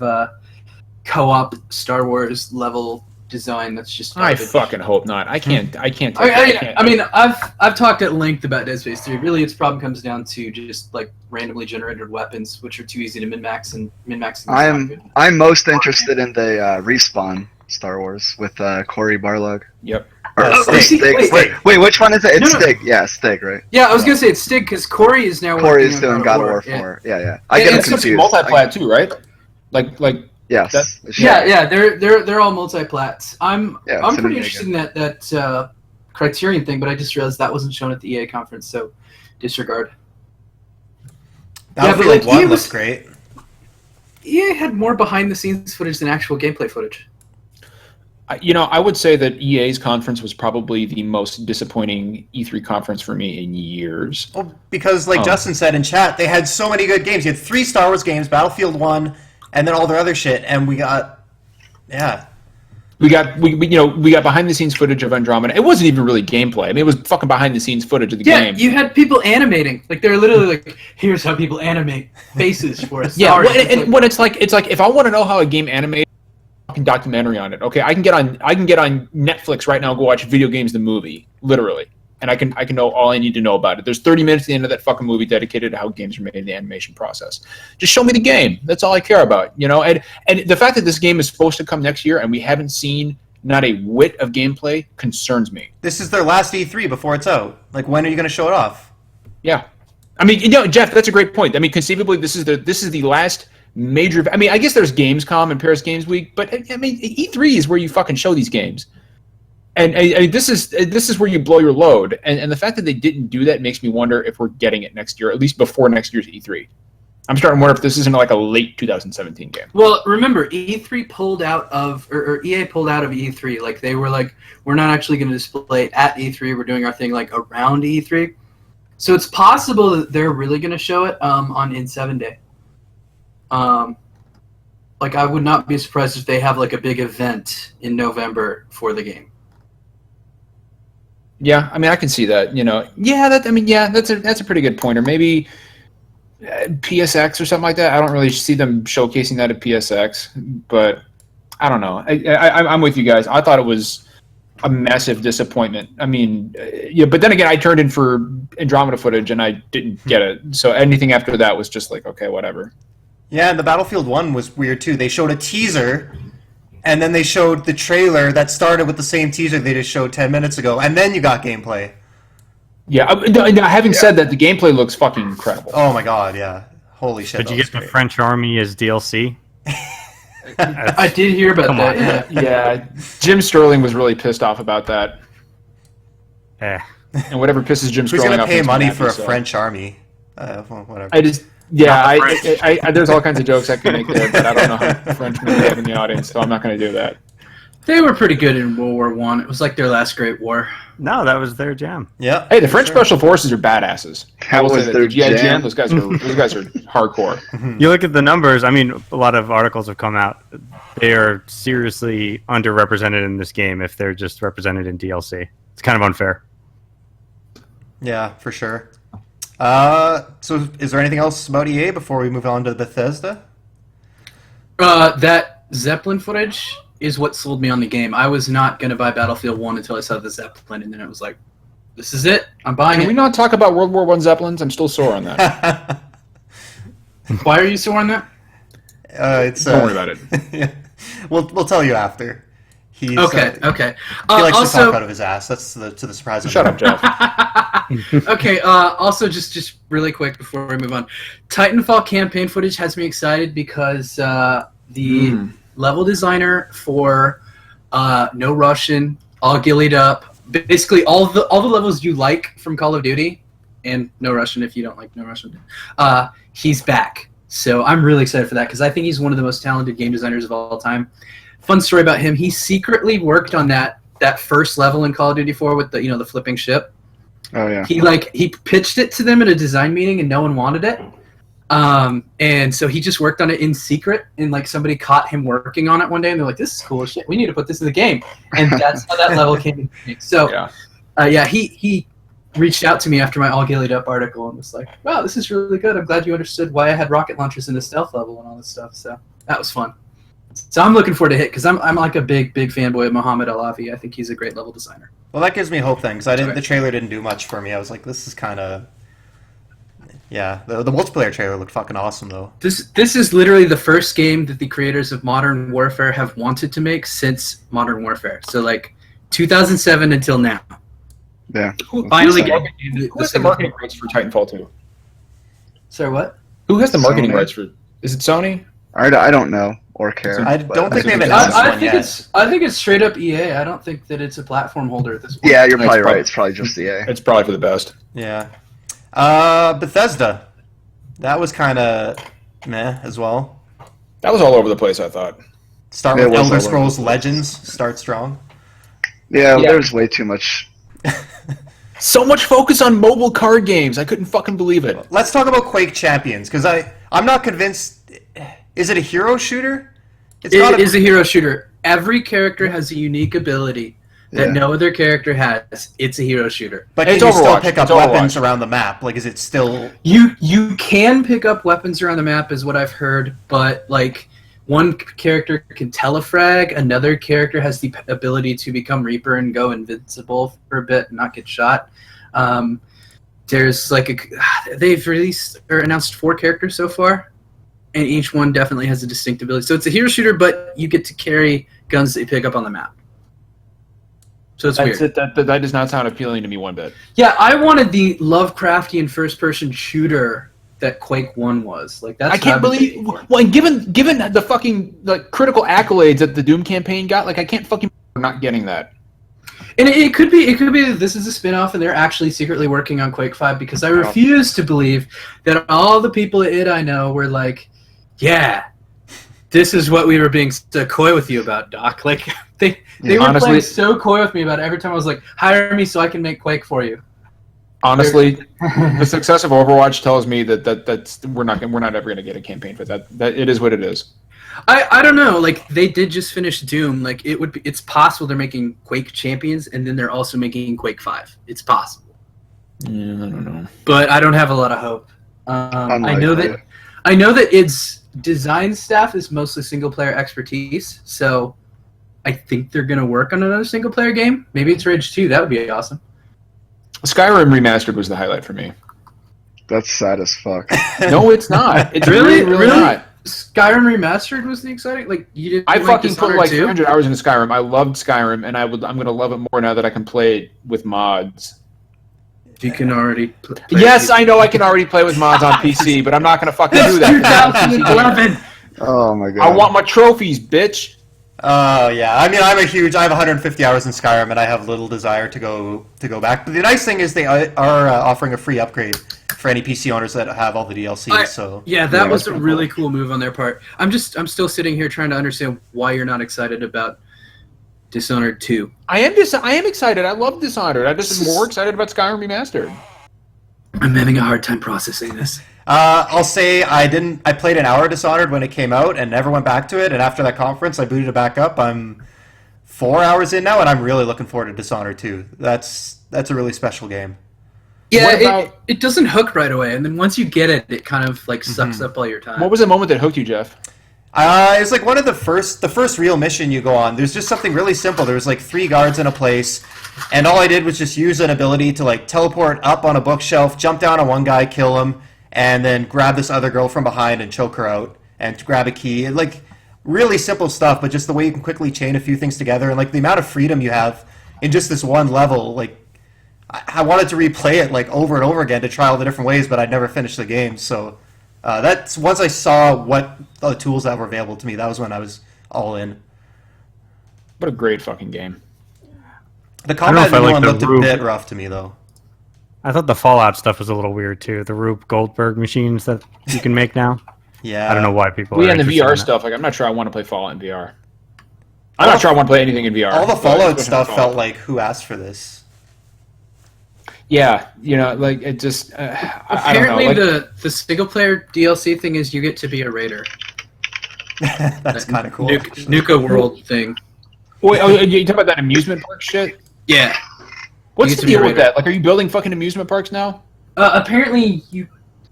co-op Star Wars level design that's just I garbage. fucking hope not. I can't. I mean, I've talked at length about Dead Space 3. Really, its problem comes down to just like randomly generated weapons, which are too easy to min-max and min-maxing. I'm most interested in the Respawn Star Wars with Cory Barlog. Yep. Stig. Wait, which one is it? It's Stig. Yeah, Stig, right? Yeah, I was gonna say it's Stig because Corey is now. Corey is doing God of War 4. Yeah. I get it's confused. Multi-plat too, right? Like. Yes. Yeah. They're all multi-plats. I'm it's pretty interested in that Criterion thing, but I just realized that wasn't shown at the EA conference, so disregard. Battlefield 1 looks great. EA had more behind-the-scenes footage than actual gameplay footage. You know, I would say that EA's conference was probably the most disappointing E3 conference for me in years. Well, because like Justin said in chat, they had so many good games. You had 3 Star Wars games, Battlefield 1, and then all their other shit, and we got behind the scenes footage of Andromeda. It wasn't even really gameplay. I mean, it was fucking behind the scenes footage of the game. Yeah, you had people animating. Like they're literally like, here's how people animate faces for us. Yeah, when it's like if I want to know how a game animates, fucking documentary on it. Okay, I can get on Netflix right now and go watch Video Games the movie, literally. And I can know all I need to know about it. There's 30 minutes at the end of that fucking movie dedicated to how games are made in the animation process. Just show me the game. That's all I care about, you know? And the fact that this game is supposed to come next year and we haven't seen not a whit of gameplay concerns me. This is their last E3 before it's out. Like, when are you going to show it off? Yeah. I mean, you know, Jeff, that's a great point. I mean, conceivably, this is the last major... I mean, I guess there's Gamescom and Paris Games Week, but, I mean, E3 is where you fucking show these games. And this is where you blow your load, and the fact that they didn't do that makes me wonder if we're getting it next year, at least before next year's E3. I'm starting to wonder if this isn't like a late 2017 game. Well, remember, E3 pulled out of, or EA pulled out of E3. Like they were like, we're not actually going to display it at E3. We're doing our thing like around E3. So it's possible that they're really going to show it on In7 Day. Like I would not be surprised if they have like a big event in November for the game. Yeah, I mean, I can see that. You know, that's a pretty good point. Or maybe PSX or something like that. I don't really see them showcasing that at PSX, but I don't know. I'm with you guys. I thought it was a massive disappointment. I mean, but then again, I turned in for Andromeda footage and I didn't get it. So anything after that was just like, okay, whatever. Yeah, and the Battlefield 1 was weird too. They showed a teaser. And then they showed the trailer that started with the same teaser they just showed 10 minutes ago, and then you got gameplay. Yeah, having said that, the gameplay looks fucking incredible. Oh my god, yeah. Holy shit. Did you get the French Army as DLC? I did hear about that. Yeah, Jim Sterling was really pissed off about that. And whatever pisses Jim Who's Sterling going off. to pay money for a French army? Well, whatever. There's all kinds of jokes I can make there, but I don't know how Frenchmen behave in the audience, so I'm not going to do that. They were pretty good in World War I. It was like their last great war. No, that was their jam. Yeah. Hey, the French Special Forces are badasses. That was their jam. Those guys are hardcore. You look at the numbers. I mean, a lot of articles have come out. They are seriously underrepresented in this game if they're just represented in DLC. It's kind of unfair. Yeah, for sure. So is there anything else about EA before we move on to Bethesda? That Zeppelin footage is what sold me on the game. I was not going to buy Battlefield 1 until I saw the Zeppelin, and then it was like, this is it. I'm buying Can it. we not talk about World War I Zeppelins? I'm still sore on that. Why are you sore on that? Don't worry about it. Yeah. We'll tell you after. He's, okay. He likes to talk out of his ass. That's to the surprise of Shut him. up, Jeff. Okay, also just really quick before we move on. Titanfall campaign footage has me excited because the level designer for No Russian, all gillied up, basically all the levels you like from Call of Duty, and No Russian if you don't like No Russian, he's back. So I'm really excited for that because I think he's one of the most talented game designers of all time. Fun story about him, he secretly worked on that that first level in Call of Duty 4 with the flipping ship. Oh yeah. He pitched it to them at a design meeting and no one wanted it. And so he just worked on it in secret, and like somebody caught him working on it one day, and they're like, "This is cool as shit. We need to put this in the game." And that's how that level came into. So he reached out to me after my All Gillied Up article and was like, "Wow, this is really good. I'm glad you understood why I had rocket launchers in the stealth level and all this stuff." So that was fun. So I'm looking forward to Hit because I'm like a big fanboy of Mohammed Alavi. I think he's a great level designer. Well, that gives me hope then, because the trailer didn't do much for me. I was like, this is kind of... Yeah, the multiplayer trailer looked fucking awesome, though. This is literally the first game that the creators of Modern Warfare have wanted to make since Modern Warfare. So, like, 2007 until now. Yeah. Finally Who has the marketing rights for Titanfall 2? Sorry, what? Who has the marketing Sony. rights for... Is it Sony? I don't know or care. I don't think they've announced one yet. I think it's straight up EA. I don't think that it's a platform holder at this point. Yeah, you're probably right. It's probably just EA. It's probably for the best. Yeah. Bethesda. That was kind of meh as well. That was all over the place, I thought. Start with Elder Scrolls Legends. Start strong. Yeah, there's way too much. So much focus on mobile card games. I couldn't fucking believe it. Let's talk about Quake Champions, because I'm not convinced. Is it a hero shooter? It is a hero shooter. Every character has a unique ability that no other character has. It's a hero shooter. But can you still pick up weapons around the map? Like, is it still... You can pick up weapons around the map, is what I've heard, but, like, one character can telefrag, another character has the ability to become Reaper and go invincible for a bit and not get shot. There's, like, they've released or announced 4 characters so far, and each one definitely has a distinct ability. So it's a hero shooter, but you get to carry guns that you pick up on the map. So it's weird. That does not sound appealing to me one bit. Yeah, I wanted the Lovecraftian first-person shooter that Quake 1 was. Like that's I can't believe. Well, and given the fucking critical accolades that the Doom campaign got, like I can't fucking not getting that. And it could be that this is a spin-off and they're actually secretly working on Quake 5 because I refuse to believe that all the people at id I know were like, yeah, this is what we were being so coy with you about, Doc. Like they were playing so coy with me about it every time I was like, hire me so I can make Quake for you. Honestly, the success of Overwatch tells me that's we're not ever gonna get a campaign for that. That it is what it is. I don't know. Like they did just finish Doom. Like it's possible they're making Quake Champions and then they're also making Quake 5. It's possible. Yeah, I don't know. But I don't have a lot of hope. I know that its design staff is mostly single player expertise, so I think they're gonna work on another single player game. Maybe it's Rage 2. That would be awesome. Skyrim Remastered was the highlight for me. That's sad as fuck. No, it's not. It's really not. Skyrim Remastered was the exciting. Like you did. I fucking put like 300 hours into Skyrim. I loved Skyrim, and I'm gonna love it more now that I can play it with mods. You can already. Yes, I know I can already play with mods on PC, but I'm not gonna fucking do that. 2011. Oh my god. I want my trophies, bitch. Oh yeah, I mean I have 150 hours in Skyrim, and I have little desire to go back. But the nice thing is they are offering a free upgrade for any PC owners that have all the DLCs. That was a really cool move on their part. I'm still sitting here trying to understand why you're not excited about Dishonored 2. I am excited. I love Dishonored. I'm just more excited about Skyrim Remastered. I'm having a hard time processing this. I'll say I played an hour of Dishonored when it came out and never went back to it. And after that conference, I booted it back up. I'm 4 hours in now, and I'm really looking forward to Dishonored 2. That's a really special game. Yeah, it doesn't hook right away, and then once you get it, it kind of like sucks up all your time. What was the moment that hooked you, Jeff? It was like one of the first real mission you go on. There's just something really simple. There was like 3 guards in a place, and all I did was just use an ability to like teleport up on a bookshelf, jump down on one guy, kill him, and then grab this other girl from behind and choke her out, and grab a key. And, like really simple stuff, but just the way you can quickly chain a few things together, and like the amount of freedom you have in just this one level. Like I wanted to replay it like over and over again to try all the different ways, but I'd never finished the game. So that's once I saw what the tools that were available to me, that was when I was all in. What a great fucking game. The combat in the new one looked a bit rough to me, though. I thought the Fallout stuff was a little weird, too. The Rube Goldberg machines that you can make now. Yeah. I don't know why people and the VR stuff, like I'm not sure I want to play Fallout in VR. I'm not sure I want to play anything in VR. All the but Fallout especially stuff Fallout. felt like, who asked for this? Yeah, like it just. I don't know. Apparently, the single player DLC thing is you get to be a raider. That's kind of cool. Nuka World thing. Wait, you talk about that amusement park shit? Yeah. What's You get the to be deal a with raider. that? Like, are you building fucking amusement parks now? Apparently,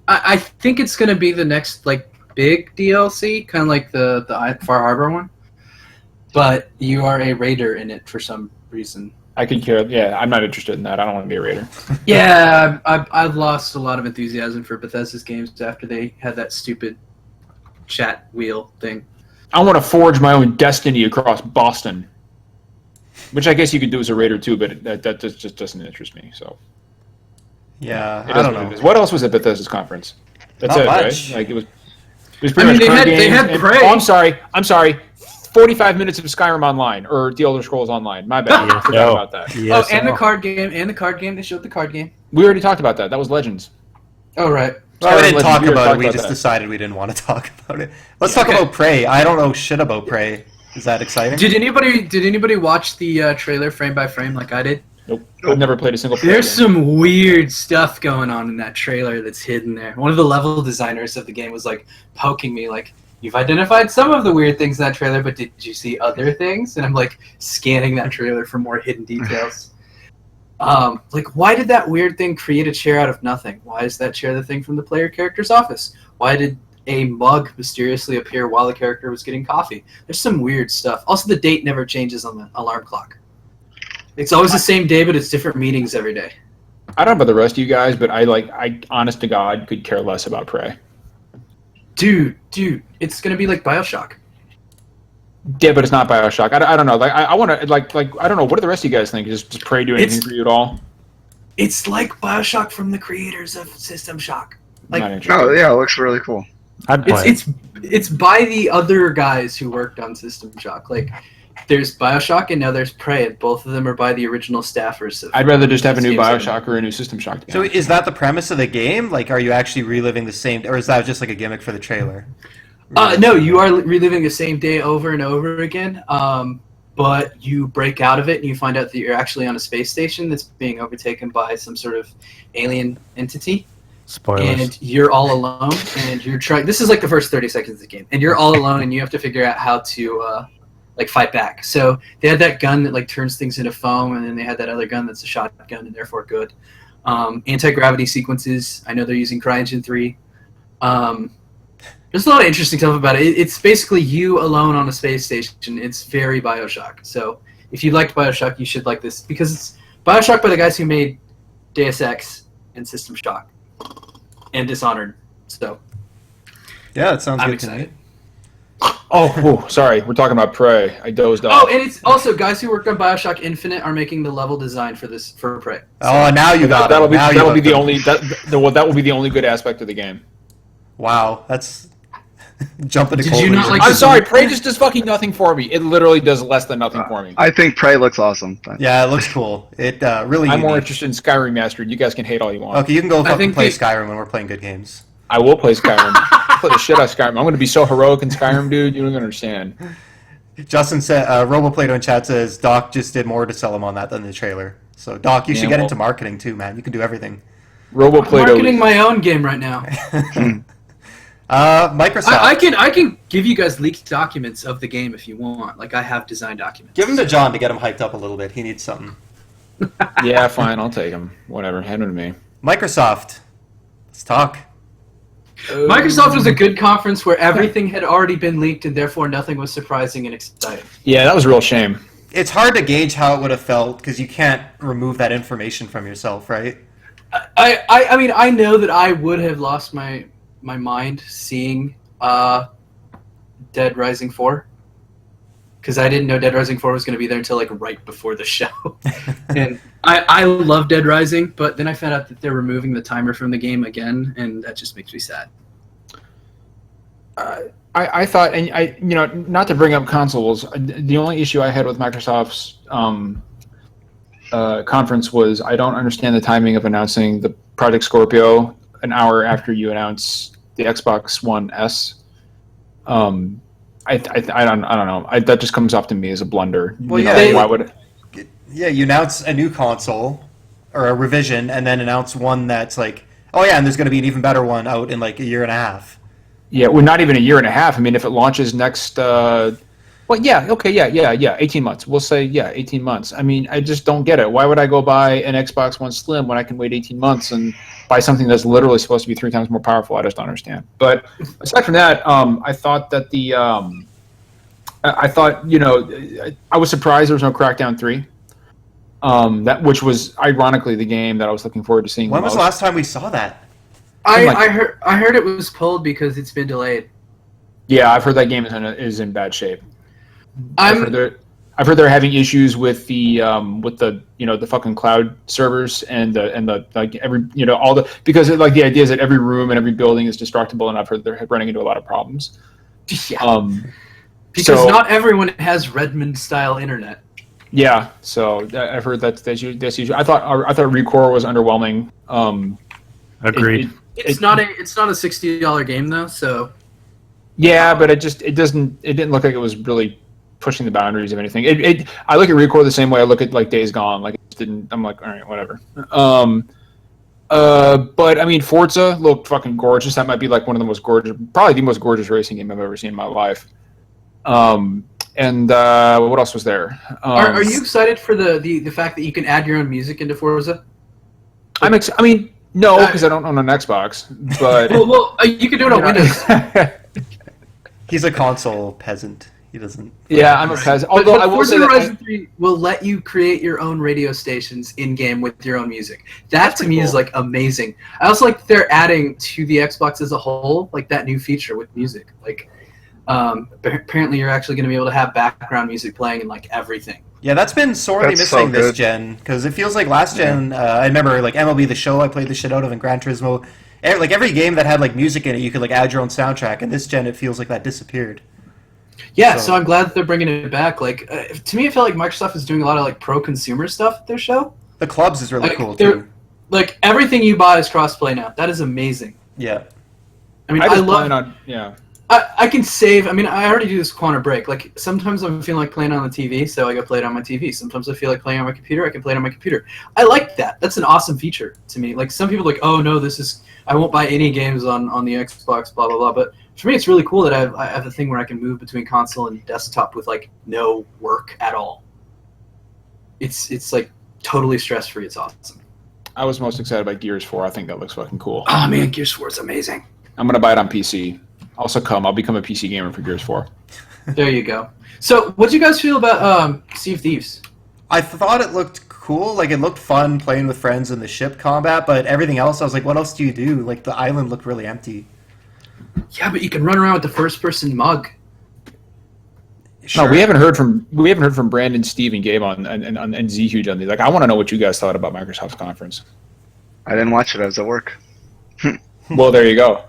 I think it's gonna be the next like big DLC, kind of like the Far Harbor one. But you are a raider in it for some reason. I could care. Yeah, I'm not interested in that. I don't want to be a raider. Yeah, I've lost a lot of enthusiasm for Bethesda's games after they had that stupid chat wheel thing. I want to forge my own destiny across Boston, which I guess you could do as a raider too, but that just doesn't interest me. So Yeah, it I is don't what know. it is. What else was at Bethesda's conference? That's Not it, much. right? Like it was pretty much they current had games and- Prey. Oh, I'm sorry. 45 minutes of Skyrim Online or The Elder Scrolls Online. My bad. I forgot about that. Yes, and the card game, they showed the card game. We already talked about that. That was Legends. Oh right. Well, we Skyrim didn't Legends, talk we already about it. talked We about just that. decided we didn't want to talk about it. Let's Yeah, talk okay. about Prey. I don't know shit about Prey. Is that exciting? Did anybody watch the trailer frame by frame like I did? Nope. I've never played a single player There's game. some weird stuff going on in that trailer that's hidden there. One of the level designers of the game was like poking me like, "You've identified some of the weird things in that trailer, but did you see other things?" And I'm like scanning that trailer for more hidden details. Like, why did that weird thing create a chair out of nothing? Why is that chair the thing from the player character's office? Why did a mug mysteriously appear while the character was getting coffee? There's some weird stuff. Also, the date never changes on the alarm clock. It's always the same day, but it's different meetings every day. I don't know about the rest of you guys, but I honest to God, could care less about Prey. Dude, it's gonna be like BioShock. Yeah, but it's not BioShock. I don't know. Like, I want to, like, I don't know. What do the rest of you guys think? Does Prey do anything It's- for you at all? It's like BioShock from the creators of System Shock. I'm Like, not interested. Oh yeah, it looks really cool. I'd play. it's by the other guys who worked on System Shock. Like, there's BioShock and now there's Prey, and both of them are by the original staffers. I'd rather just have a new Games Center. BioShock or a new System Shock. to be So honest. is that the premise of the game? Like, are you actually reliving the same, or is that just like a gimmick for the trailer? No, you are reliving the same day over and over again. But you break out of it and you find out that you're actually on a space station that's being overtaken by some sort of alien entity. Spoilers. And you're all alone, and you're trying. This is like the first 30 seconds of the game, and you're all alone, and you have to figure out how to like fight back. So they had that gun that like turns things into foam, and then they had that other gun that's a shotgun and therefore good. Anti-gravity sequences. I know they're using CryEngine 3. There's a lot of interesting stuff about it. It's basically you alone on a space station. It's very BioShock. So if you liked BioShock, you should like this because it's BioShock by the guys who made Deus Ex and System Shock and Dishonored. So Yeah, that sounds I'm good excited. to me. Oh, sorry. We're talking about Prey. I dozed off. Oh, and it's also guys who worked on BioShock Infinite are making the level design for Prey. Oh, now you got that'll it. be Now you that'll be hooked the them. only that will be the only good aspect of the game. Wow, that's jumping to Did you not conclusions. like I'm this sorry, one? Prey just does fucking nothing for me. It literally does less than nothing for me. I think Prey looks awesome. But Yeah, it looks cool. It really. I'm more unique. interested in Skyrim Remastered. You guys can hate all you want. Okay, you can go fucking think play the- Skyrim when we're playing good games. I will play Skyrim. I'll play the shit out of Skyrim. I'm going to be so heroic in Skyrim, dude. You don't even understand. Justin said, RoboPlato in chat says Doc just did more to sell him on that than the trailer. So Doc, you Yeah, should get well- into marketing too, man. You can do everything. Robo I'm Plato. marketing my own game right now. Microsoft. I can give you guys leaked documents of the game if you want. Like I have design documents. Give him to John to get him hyped up a little bit. He needs something. Yeah, fine. I'll take him. Whatever. Hand him to me. Microsoft. Let's talk. Microsoft was a good conference where everything had already been leaked and therefore nothing was surprising and exciting. Yeah, that was a real shame. It's hard to gauge how it would have felt because you can't remove that information from yourself, right? I mean, I know that I would have lost my mind seeing Dead Rising 4 because I didn't know Dead Rising 4 was going to be there until like right before the show. And I love Dead Rising, but then I found out that they're removing the timer from the game again, and that just makes me sad. I thought, and I, not to bring up consoles, the only issue I had with Microsoft's conference was I don't understand the timing of announcing the Project Scorpio an hour after you announce the Xbox One S. I don't know. That just comes off to me as a blunder. Well, You know, yeah, why would? Yeah, you announce a new console or a revision, and then announce one that's like, oh yeah, and there's going to be an even better one out in like a year and a half. Yeah, well, not even a year and a half. I mean, if it launches next, well, yeah, okay, yeah, 18 months. We'll say, yeah, 18 months. I mean, I just don't get it. Why would I go buy an Xbox One Slim when I can wait 18 months and buy something that's literally supposed to be 3 times more powerful? I just don't understand. But aside from that, I thought that I thought, you know, I was surprised there was no Crackdown 3. Which was ironically the game that I was looking forward to seeing. When was the last time we saw that? I heard it was pulled because it's been delayed. Yeah, I've heard that game is in bad shape. I've heard they're having issues with the you know, the fucking cloud servers and the like every, you know, all the, because like the idea is that every room and every building is destructible, and I've heard they're running into a lot of problems. Yeah. Because not everyone has Redmond style internet. Yeah, so I've heard that's usually. I thought Recore was underwhelming. Agreed. It's not a $60 game though, so. Yeah, but it didn't look like it was really pushing the boundaries of anything. I look at Recore the same way I look at like Days Gone. Like I'm like, all right, whatever. But I mean, Forza looked fucking gorgeous. That might be like one of the most gorgeous, probably the most gorgeous racing game I've ever seen in my life. And what else was there? Are you excited for the fact that you can add your own music into Forza? I mean, no, because I don't own an Xbox. But well, you can do it on Windows. He's a console peasant. He doesn't. Yeah, I'm a peasant. Although I will Forza say that Horizon 3 will let you create your own radio stations in game with your own music. That to me is like amazing. I also like they're adding to the Xbox as a whole, like that new feature with music. Like, apparently you're actually going to be able to have background music playing in like everything. Yeah, that's been sorely missing this gen, because it feels like last gen. I remember like MLB The Show, I played the shit out of, and Gran Turismo. Like every game that had like music in it, you could like add your own soundtrack. And this gen, it feels like that disappeared. Yeah, so I'm glad that they're bringing it back. Like, to me, it felt like Microsoft is doing a lot of like pro-consumer stuff at their show. The clubs is really like, cool too. Like everything you buy is crossplay now. That is amazing. Yeah. I mean, I can save. I mean, I already do this Quantum Break. Like sometimes I'm feeling like playing on the TV, so I go play it on my TV. Sometimes I feel like playing on my computer, I can play it on my computer. I like that. That's an awesome feature to me. Like some people are like, oh no, I won't buy any games on the Xbox, blah blah blah. But for me, it's really cool that I have a thing where I can move between console and desktop with like no work at all. It's like totally stress free. It's awesome. I was most excited by Gears 4. I think that looks fucking cool. Oh man, Gears 4 is amazing. I'm gonna buy it on PC. I'll become a PC gamer for Gears 4. There you go. So, what do you guys feel about Sea of Thieves? I thought it looked cool. Like, it looked fun playing with friends in the ship combat, but everything else, I was like, what else do you do? Like, the island looked really empty. Yeah, but you can run around with the first-person mug. Sure. No, we haven't heard from Brandon, Steve, and Gabe and Z Huge on these. Like, I want to know what you guys thought about Microsoft's conference. I didn't watch it. I was at work. Well, there you go.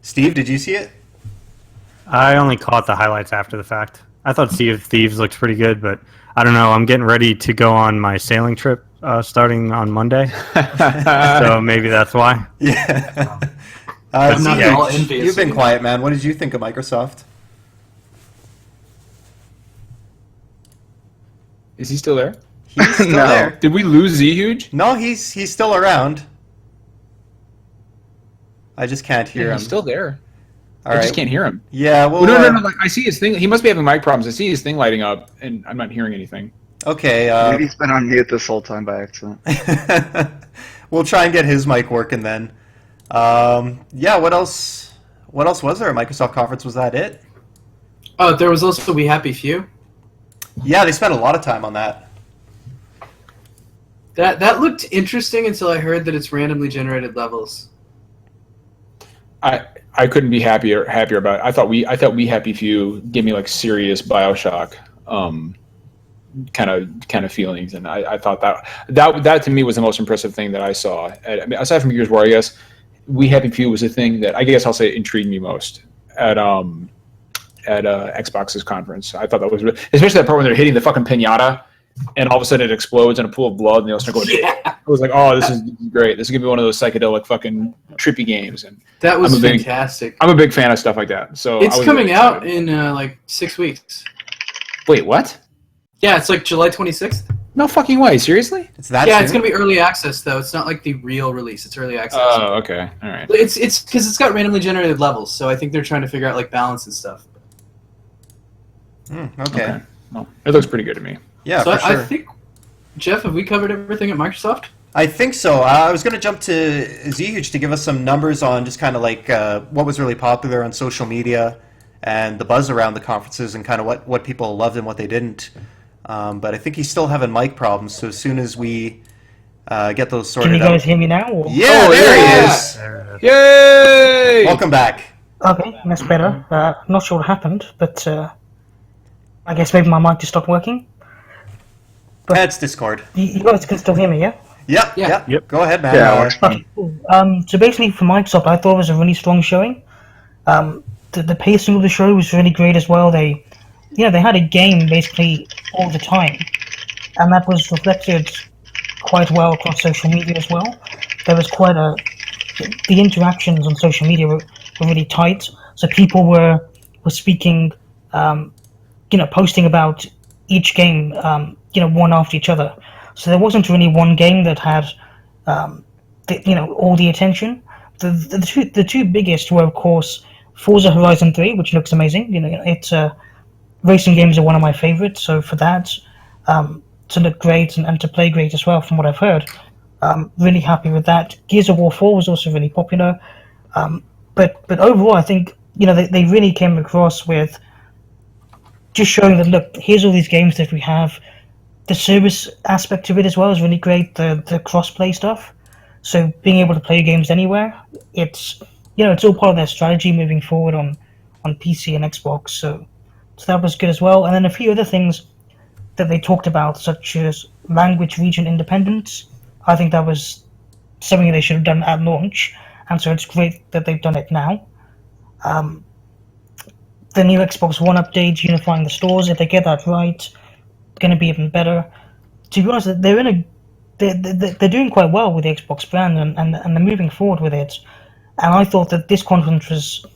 Steve, did you see it? I only caught the highlights after the fact. I thought Sea of Thieves looked pretty good, but I don't know. I'm getting ready to go on my sailing trip starting on Monday, so maybe that's why. Yeah. I'm not at all envious. You've been quiet, man. What did you think of Microsoft? Is he still there? He's still No. there. Did we lose Z Huge? No, he's still around. I just can't hear him. He's still there. All I right. just can't hear him. Yeah, well... no. Like, I see his thing. He must be having mic problems. I see his thing lighting up, and I'm not hearing anything. Okay. Maybe he's been on mute this whole time by accident. We'll try and get his mic working then. Yeah, what else was there at Microsoft conference? Was that it? Oh, there was also We Happy Few. Yeah, they spent a lot of time on that. That looked interesting until I heard that it's randomly generated levels. I couldn't be happier about it. I thought We Happy Few gave me like serious BioShock kind of feelings, and I thought that to me was the most impressive thing that I saw. I mean, aside from Gears of War, I guess We Happy Few was the thing that I guess I'll say intrigued me most at Xbox's conference. I thought that was really, especially that part when they're hitting the fucking pinata and all of a sudden it explodes in a pool of blood, and they all start going. Yeah. I was like, oh, this is great. This is gonna be one of those psychedelic fucking trippy games, and That was I'm a big- fantastic. I'm a big fan of stuff like that. So I It's was coming really out excited. in like 6 weeks. Wait, what? Yeah, it's like July 26th. No fucking way. Seriously? It's that Yeah, soon? it's gonna be early access though. It's not like the real release. It's early access. Oh, okay. All right. It's because it's got randomly generated levels, so I think they're trying to figure out like balance and stuff. Okay. Well, it looks pretty good to me. Yeah, so for sure. I think, Jeff, have we covered everything at Microsoft? I think so. I was going to jump to Zhuge to give us some numbers on just kind of like what was really popular on social media and the buzz around the conferences and kind of what people loved and what they didn't. But I think he's still having mic problems, so as soon as we get those sorted Can you guys out... hear me now? Or? Yeah, Oh, there yeah. he is! Yay! Welcome back. Okay, that's better. Not sure what happened, but I guess maybe my mic just stopped working. That's Discord. You guys can still hear me, yeah? Yep, Yeah. yep. Yep. Go ahead, man. Yeah, it works fine. Okay, cool. So basically, for Microsoft, I thought it was a really strong showing. The pacing of the show was really great as well. They had a game basically all the time, and that was reflected quite well across social media as well. There was the interactions on social media were really tight. So people were speaking, posting about each game, one after each other. So there wasn't really one game that had, all the attention. The two biggest were, of course, Forza Horizon 3, which looks amazing. It's racing games are one of my favorites. So for that, to look great and to play great as well, from what I've heard, really happy with that. Gears of War 4 was also really popular. But overall, I think they really came across with just showing that, look, here's all these games that we have. The service aspect of it as well is really great. The cross-play stuff. So being able to play games anywhere, it's all part of their strategy moving forward on PC and Xbox. So that was good as well. And then a few other things that they talked about, such as language region independence. I think that was something they should have done at launch, and so it's great that they've done it now. The new Xbox One update, unifying the stores, if they get that right, it's going to be even better. To be honest, they're doing quite well with the Xbox brand, and they're moving forward with it. And I thought that this conference was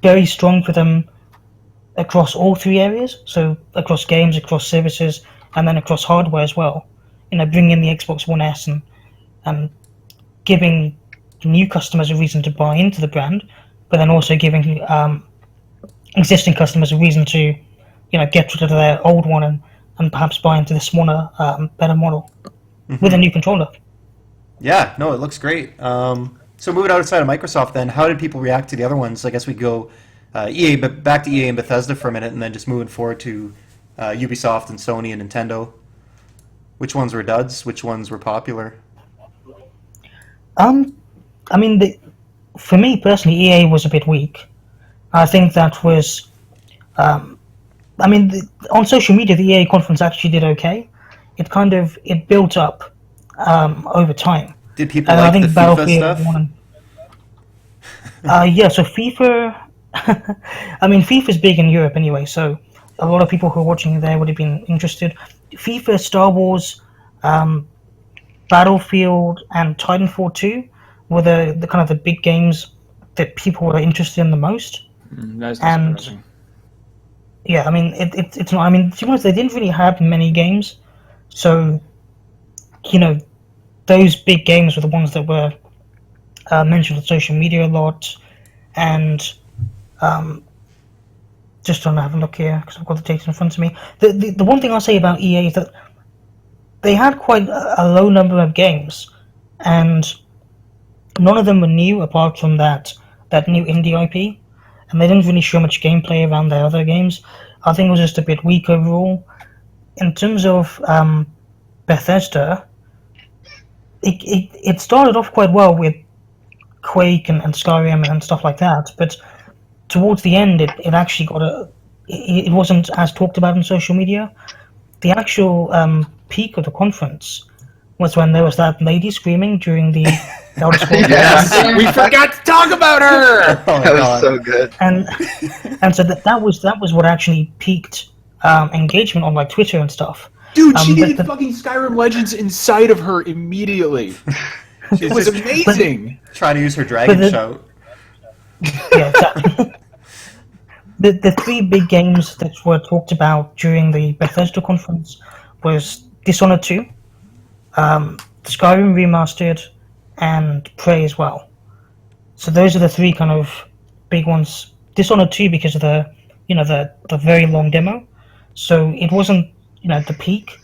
very strong for them across all three areas, so across games, across services, and then across hardware as well. Bringing in the Xbox One S and giving new customers a reason to buy into the brand, but then also giving existing customers a reason to, get rid of their old one and perhaps buy into the smaller, better model with a new controller. Yeah, no, it looks great. So moving outside of Microsoft then, how did people react to the other ones? I guess we go EA, but back to EA and Bethesda for a minute, and then just moving forward to Ubisoft and Sony and Nintendo. Which ones were duds? Which ones were popular? For me personally, EA was a bit weak. I think that was, on social media, the EA conference actually did okay. It built up over time. Did people And like I think the FIFA Battlefield stuff? won. Yeah, so FIFA. FIFA's big in Europe anyway, so a lot of people who are watching there would have been interested. FIFA, Star Wars, Battlefield, and Titanfall 2 were the kind of the big games that people were interested in the most. That's And surprising. yeah, it's not. To be honest, they didn't really have many games, so those big games were the ones that were mentioned on social media a lot, and just trying to have a look here because I've got the data in front of me. The one thing I'll say about EA is that they had quite a low number of games, and none of them were new apart from that new indie IP, and they didn't really show much gameplay around their other games. I think it was just a bit weak overall. In terms of Bethesda, it started off quite well with Quake and Skyrim and stuff like that, but towards the end it actually it wasn't as talked about in social media. The actual peak of the conference was when there was that lady screaming during the Elder Scrolls. Yes. We forgot to talk about her. Oh my That was God. so good. and so that was what actually piqued engagement on like Twitter and stuff. Dude, she but needed fucking Skyrim Legends inside of her immediately. It was amazing. Trying to use her dragon shout. Yeah, exactly. The three big games that were talked about during the Bethesda conference was Dishonored 2, Skyrim Remastered, and Prey as well. So those are the three kind of big ones. Dishonored 2 because of the very long demo. So it wasn't at the peak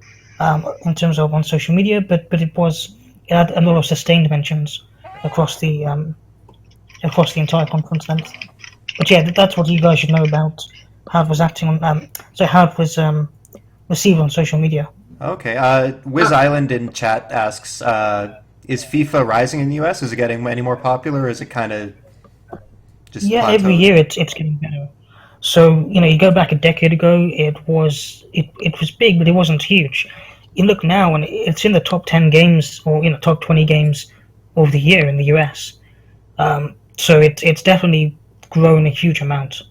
in terms of on social media, but it had a lot of sustained mentions across the entire conference length. But yeah, that's what you guys should know about how it was acting on. How it was received on social media. Okay. Wiz Island in chat asks, is FIFA rising in the US? Is it getting any more popular, or is it kind of just plateaued? Every year it's getting better. So you go back a decade ago, it was big, but it wasn't huge. You look now, and it's in the top 10 games or top 20 games of the year in the US. So it's definitely grown a huge amount.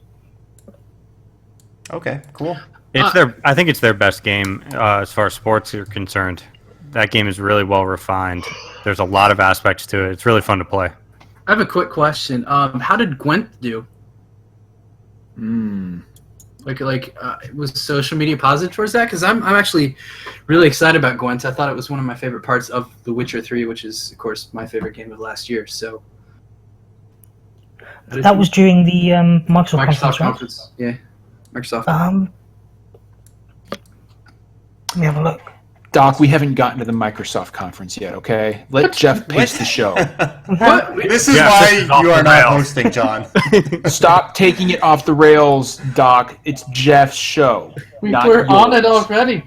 Okay, cool. I think it's their best game as far as sports are concerned. That game is really well refined. There's a lot of aspects to it. It's really fun to play. I have a quick question. How did Gwent do? Was social media positive towards that? Because I'm actually really excited about Gwent. I thought it was one of my favorite parts of The Witcher 3, which is, of course, my favorite game of last year. So that was during the Microsoft conference, right? Yeah, Microsoft. Let me have a look. Doc, we haven't gotten to the Microsoft conference yet, okay? Let Jeff pace the show. This is why you are not hosting, John. Stop taking it off the rails, Doc. It's Jeff's show. We're on it already.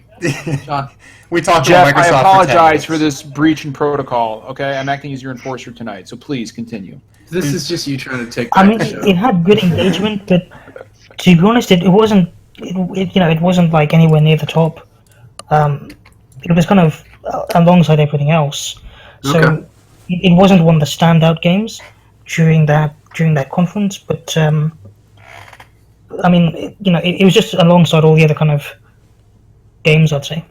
John. We talked Jeff, about Microsoft. I apologize for for this breach in protocol, okay? I'm acting as your enforcer tonight, so please continue. This is just you trying to take back the show. It had good engagement, but to be honest, it wasn't. It wasn't like anywhere near the top. It was kind of alongside everything else. So it wasn't one of the standout games during that conference, but it was just alongside all the other kind of games, I'd say.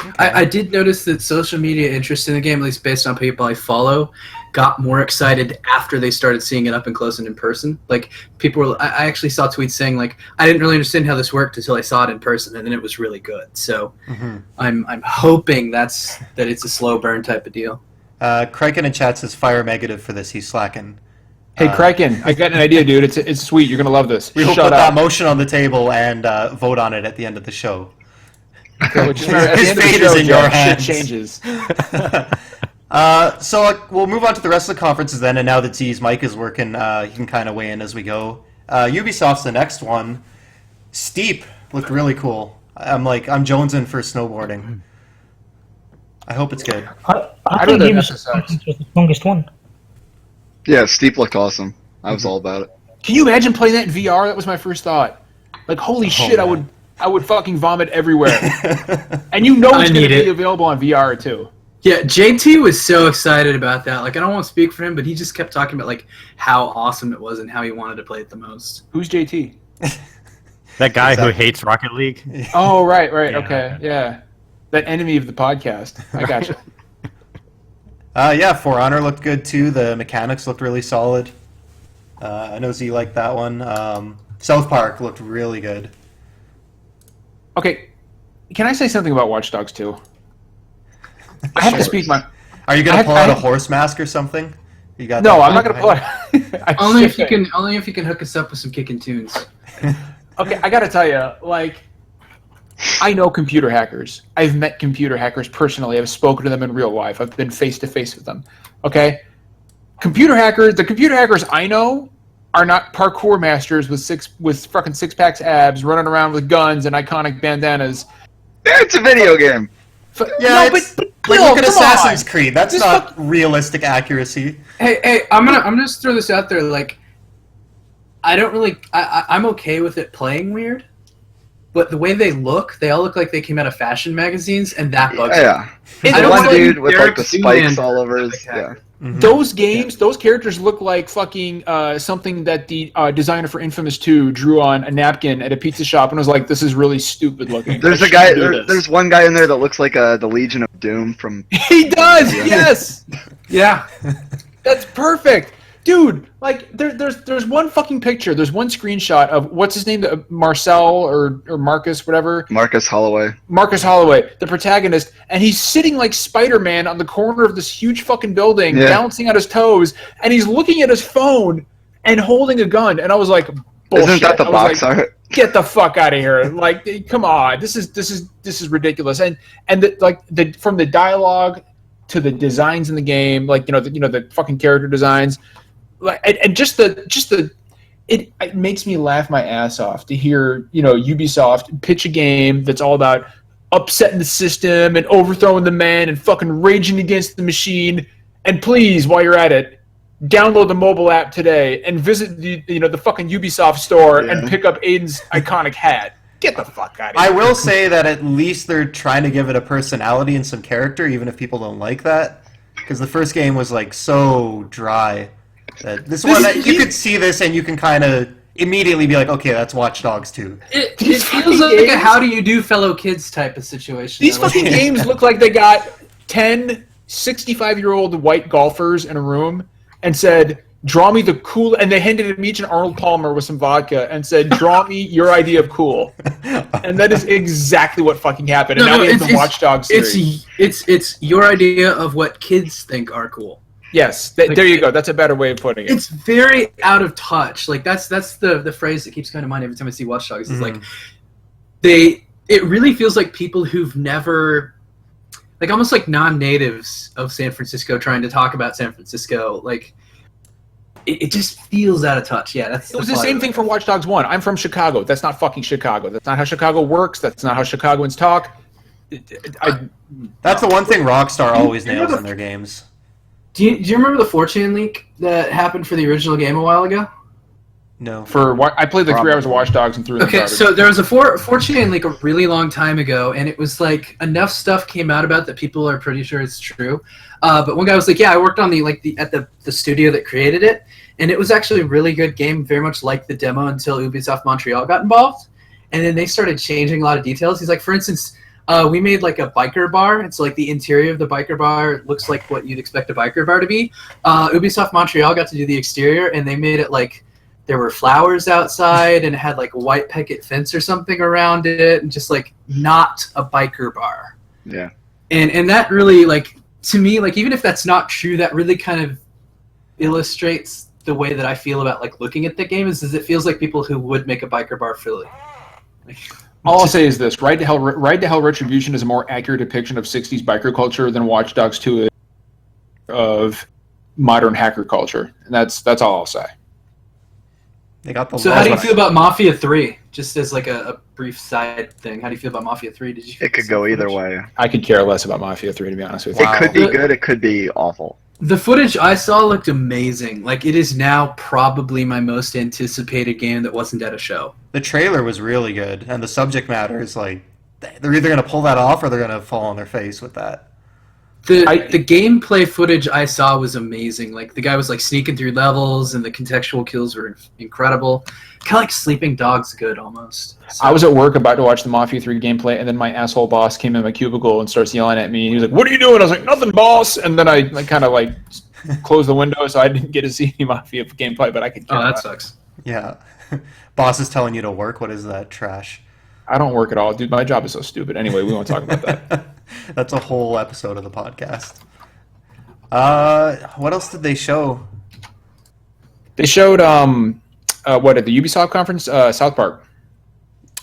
Okay. I did notice that social media interest in the game, at least based on people I follow, got more excited after they started seeing it up and close and in person. Like, people were, I actually saw tweets saying, like, I didn't really understand how this worked until I saw it in person, and then it was really good. So I'm hoping that it's a slow burn type of deal. Kraken in chat says fire negative for this. He's slacking. Hey, Kraken, I got an idea, dude. It's sweet. You're going to love this. We will put that motion on the table and vote on it at the end of the show. His fate is in your hands. Shit changes. So we'll move on to the rest of the conferences then, and now that Z's mic is working, he can kind of weigh in as we go. Ubisoft's the next one. Steep looked really cool. I'm jonesing for snowboarding. I hope it's good. I think Ubisoft was the strongest one. Yeah, Steep looked awesome. I was all about it. Can you imagine playing that in VR? That was my first thought. Like, holy shit, man. I would fucking vomit everywhere. And it's going to be available on VR too. Yeah, JT was so excited about that. Like, I don't want to speak for him, but he just kept talking about like how awesome it was and how he wanted to play it the most. Who's JT? That guy who hates Rocket League. Oh, right, okay, yeah. That enemy of the podcast. I gotcha. For Honor looked good too. The mechanics looked really solid. I know Z liked that one. South Park looked really good. Okay, can I say something about Watch Dogs 2? I have to speak my... Are you going to pull out a horse mask or something? You got no, I'm not going to pull out... Only if you can hook us up with some kicking tunes. Okay, I got to tell you, like, I know computer hackers. I've met computer hackers personally. I've spoken to them in real life. I've been face-to-face with them. Okay? The computer hackers I know are not parkour masters with fucking six-packs abs running around with guns and iconic bandanas. It's a video game. Yeah, look at Assassin's Creed. That's not realistic accuracy. Hey, I'm gonna just throw this out there. Like, I don't really. I'm okay with it playing weird, but the way they all look like they came out of fashion magazines, and that bugs me. Yeah, I don't one want dude with like Derek the spikes Doolin all over his. Yeah. those games, those characters look like fucking something that the designer for Infamous 2 drew on a napkin at a pizza shop and was like, "This is really stupid looking." There's I a guy. shouldn't do this." There's one guy in there that looks like the Legion of Doom from. He does. Yes. Yeah. That's perfect, dude. Like there's one fucking picture. There's one screenshot of what's his name, Marcel or Marcus, whatever. Marcus Holloway. Marcus Holloway, the protagonist, and he's sitting like Spider-Man on the corner of this huge fucking building, balancing on his toes, and he's looking at his phone and holding a gun. And I was like, bullshit. Isn't that the box art? Get the fuck out of here! Like, come on, this is ridiculous. And from the dialogue to the designs in the game, like the fucking character designs, like, and just the it makes me laugh my ass off to hear Ubisoft pitch a game that's all about upsetting the system and overthrowing the man and fucking raging against the machine. And please, while you're at it, download the mobile app today and visit the fucking Ubisoft store and pick up Aiden's iconic hat. Get the fuck out of here. I will say that at least they're trying to give it a personality and some character, even if people don't like that. Because the first game was like so dry. That you could see this and you can kind of immediately be like, okay, that's Watch Dogs 2. It feels like a how do you do fellow kids type of situation. These fucking games look like they got 10 65-year-old white golfers in a room and said, draw me the cool, and they handed him each an Arnold Palmer with some vodka and said, draw me your idea of cool. And that is exactly what fucking happened. And now we have the Watch Dogs series. It's your idea of what kids think are cool. Yes, there you go. That's a better way of putting it. It's very out of touch. Like that's the phrase that keeps coming to mind every time I see Watch Dogs. It's like it really feels like people who've never, like almost like non-natives of San Francisco trying to talk about San Francisco. Like it just feels out of touch. Yeah, it was the same thing for Watch Dogs 1. I'm from Chicago. That's not fucking Chicago. That's not how Chicago works. That's not how Chicagoans talk. That's the one thing Rockstar always nails in their games. Do you remember the 4chan leak that happened for the original game a while ago? No. I played like 3 hours of Watch Dogs and threw it in the garbage. So there was a 4chan leak a really long time ago, and it was like enough stuff came out about that people are pretty sure it's true. But one guy was like, "Yeah, I worked on the studio that created it, and it was actually a really good game, very much like the demo until Ubisoft Montreal got involved, and then they started changing a lot of details." He's like, for instance, we made like a biker bar, and so like the interior of the biker bar looks like what you'd expect a biker bar to be. Ubisoft Montreal got to do the exterior, and they made it like there were flowers outside, and it had like a white picket fence or something around it, and just like not a biker bar. Yeah. And that really, like, to me, like, even if that's not true, that really kind of illustrates the way that I feel about like looking at the game is it feels like people who would make a biker bar Philly. All I'll say is this: Ride to Hell Retribution is a more accurate depiction of 60s biker culture than Watch Dogs 2 is of modern hacker culture. And that's all I'll say. They got the. So how do you feel about Mafia 3? Just as like a brief side thing, how do you feel about Mafia 3? Did you? It could go either way. I could care less about Mafia 3, to be honest with you. It could be good. It could be awful. The footage I saw looked amazing. Like, it is now probably my most anticipated game that wasn't at a show. The trailer was really good, and the subject matter is like they're either going to pull that off or they're going to fall on their face with that. The gameplay footage I saw was amazing. Like, the guy was like sneaking through levels, and the contextual kills were incredible. Kind of like Sleeping Dogs good, almost. So. I was at work about to watch the Mafia 3 gameplay, and then my asshole boss came in my cubicle and starts yelling at me. He was like, "What are you doing?" I was like, "Nothing, boss." And then I kind of like closed the window, so I didn't get to see any Mafia gameplay, but I could. Oh, that sucks. Yeah, boss is telling you to work. What is that trash? I don't work at all, dude. My job is so stupid. Anyway, we won't talk about that. That's a whole episode of the podcast. What else did they show? They showed what at the Ubisoft conference? South Park.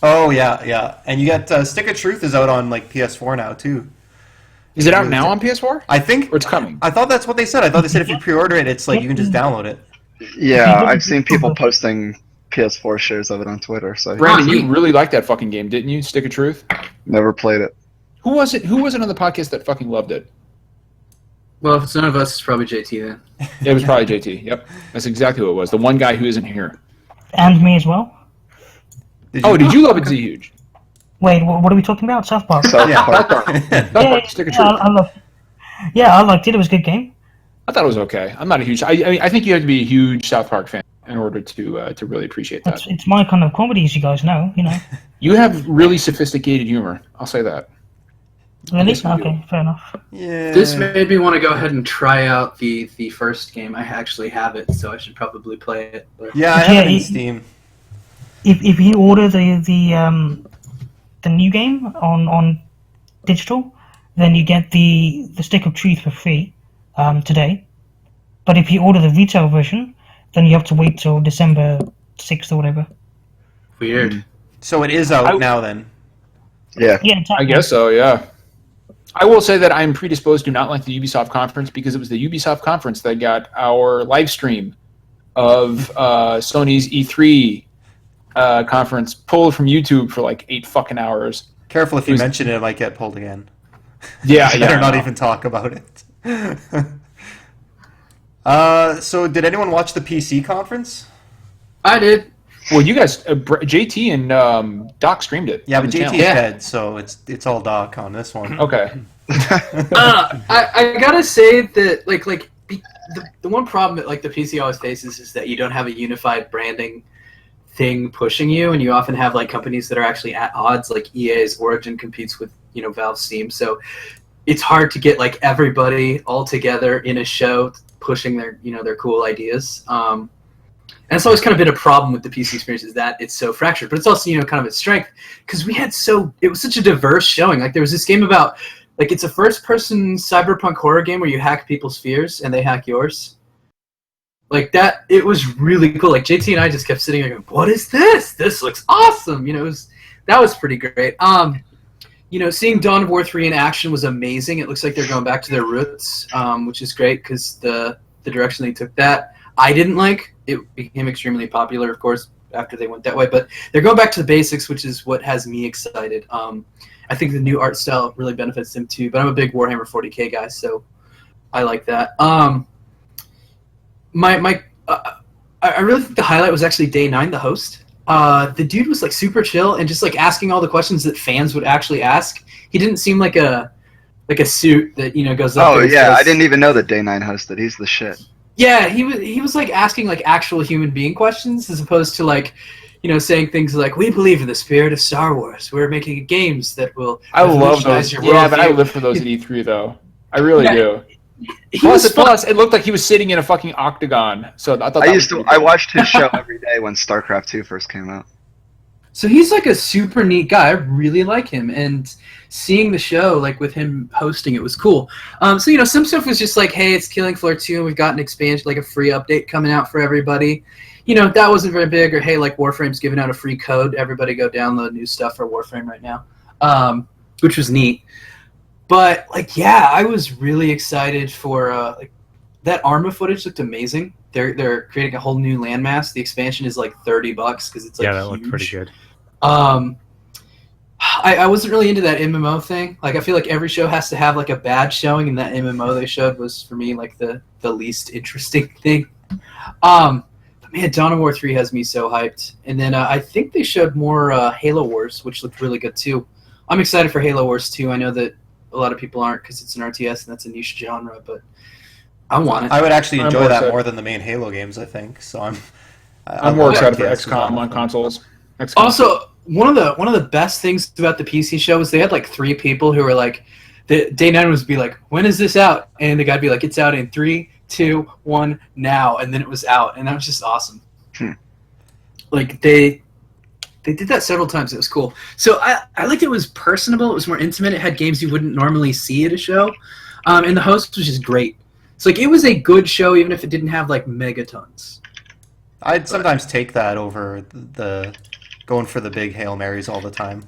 Oh yeah, and you got Stick of Truth is out on like PS4 now too. Is it out now on PS4? I think, or it's coming. I thought that's what they said. I thought they said if you pre-order it, it's like you can just download it. Yeah, I've seen people posting PS4 shares of it on Twitter. So Brandon, you really liked that fucking game, didn't you? Stick of Truth. Never played it. Who was it on the podcast that fucking loved it? Well, if it's none of us, it's probably JT then. It was probably JT. Yep, that's exactly who it was. The one guy who isn't here. And me as well. Did you love it, Z Huge? Wait, what are we talking about? South Park. South Park. Stick of Truth. I liked it. It was a good game. I thought it was okay. I'm not a huge. I mean, I think you have to be a huge South Park fan in order to really appreciate that. It's my kind of comedy, as you guys know. You have really sophisticated humor. I'll say that. Really? Yes, you do. Okay, fair enough. Yeah. This made me want to go ahead and try out the first game. I actually have it, so I should probably play it. But... Yeah, I have it in Steam. If you order the new game on digital, then you get the Stick of Truth for free today. But if you order the retail version, then you have to wait till December 6th or whatever. Weird. So it is out now then. Yeah. Yeah, it's out I now. guess so. Yeah. I will say that I'm predisposed to not like the Ubisoft conference because it was the Ubisoft conference that got our live stream of Sony's E3 conference pulled from YouTube for like 8 fucking hours. Careful if you mention it might get pulled again. Yeah, Better yeah. not even talk about it. So did anyone watch the PC conference? I did. Well, you guys, JT and Doc streamed it. Yeah, on but the JT's channel. dead, so it's all Doc on this one. Okay. I gotta say that the one problem that like the PC always faces is that you don't have a unified branding thing pushing you, and you often have like companies that are actually at odds. Like EA's Origin competes with Valve's Steam, so it's hard to get like everybody all together in a show pushing their cool ideas. And it's always kind of been a problem with the PC experience is that it's so fractured, but it's also kind of its strength because it was such a diverse showing. Like there was this game about like it's a first-person cyberpunk horror game where you hack people's fears and they hack yours. Like that, it was really cool. Like JT and I just kept sitting there going, "What is this? This looks awesome!" That was pretty great. Seeing Dawn of War 3 in action was amazing. It looks like they're going back to their roots, which is great because the direction they took that I didn't like. It became extremely popular, of course, after they went that way. But they're going back to the basics, which is what has me excited. I think the new art style really benefits them too. But I'm a big Warhammer 40k guy, so I like that. I really think the highlight was actually Day 9, the host. The dude was like super chill and just like asking all the questions that fans would actually ask. He didn't seem like a suit that goes up. Oh yeah, I didn't even know that Day 9 hosted. He's the shit. Yeah, he was like asking like actual human being questions as opposed to like saying things like, "We believe in the spirit of Star Wars. We're making games that will." I love those. Your Yeah, but I worldview." live for those at E3 though. I really do. Plus, It looked like he was sitting in a fucking octagon. So I thought I watched his show every day when StarCraft 2 first came out. So he's like a super neat guy. I really like him, and seeing the show like with him hosting it was cool. So some stuff was just like, hey, it's Killing Floor 2, and we've got an expansion, like a free update coming out for everybody. That wasn't very big. Or hey, like Warframe's giving out a free code. Everybody go download new stuff for Warframe right now, which was neat. But like, yeah, I was really excited for that Arma footage looked amazing. They're creating a whole new landmass. The expansion is like $30 because it's like Yeah, that huge. looked pretty good. I wasn't really into that MMO thing. Like I feel like every show has to have like a bad showing, and that MMO they showed was for me like the least interesting thing. But man, Dawn of War 3 has me so hyped. And then I think they showed more Halo Wars, which looked really good too. I'm excited for Halo Wars 2. I know that a lot of people aren't because it's an RTS and that's a niche genre, but I want it. I would actually enjoy more that excited. more than the main Halo games, I think. So I'm more excited for RTS XCOM on consoles. XCOM. Also, one of the best things about the PC show was they had like 3 people who were like, the Day 9 was be like, when is this out? And the guy'd be like, it's out in 3, 2, 1, now, and then it was out, and that was just awesome. Like they did that several times. It was cool. So I liked it. Was personable. It was more intimate. It had games you wouldn't normally see at a show, and the host was just great. So like it was a good show, even if it didn't have like megatons. I'd sometimes take that over the going for the big Hail Marys all the time.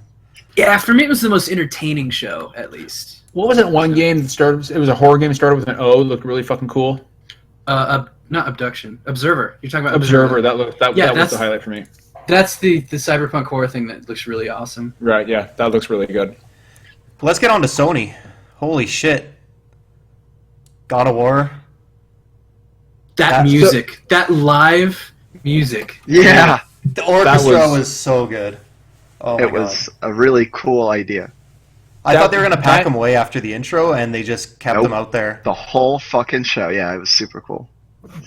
Yeah, for me it was the most entertaining show, at least. What was that one game that started? It was a horror game. Started with an O. Looked really fucking cool. Not Abduction. Observer. You're talking about Observer. That was that's the highlight for me. That's the cyberpunk horror thing that looks really awesome. Right. Yeah. That looks really good. Let's get on to Sony. Holy shit. God of War. That music. That live music. Yeah, The orchestra was so good. Oh my it was a really cool idea. I thought they were going to pack them away after the intro, and they just kept Nope. them out there. The whole fucking show. Yeah, it was super cool.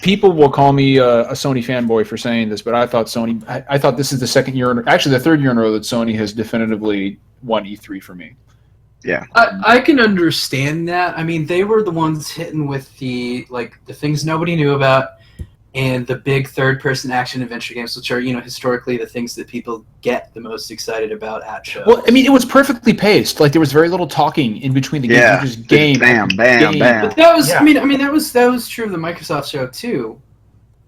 People will call me a Sony fanboy for saying this, but I thought I thought this is the second year, actually the third year in a row that Sony has definitively won E3 for me. Yeah. I can understand that. I mean, they were the ones hitting with the things nobody knew about, and the big third-person action adventure games, which are historically the things that people get the most excited about at shows. Well, I mean, it was perfectly paced. Like there was very little talking in between the games. Yeah. It was just game, Bam, game. bam. But that was, I mean, that was true of the Microsoft show too.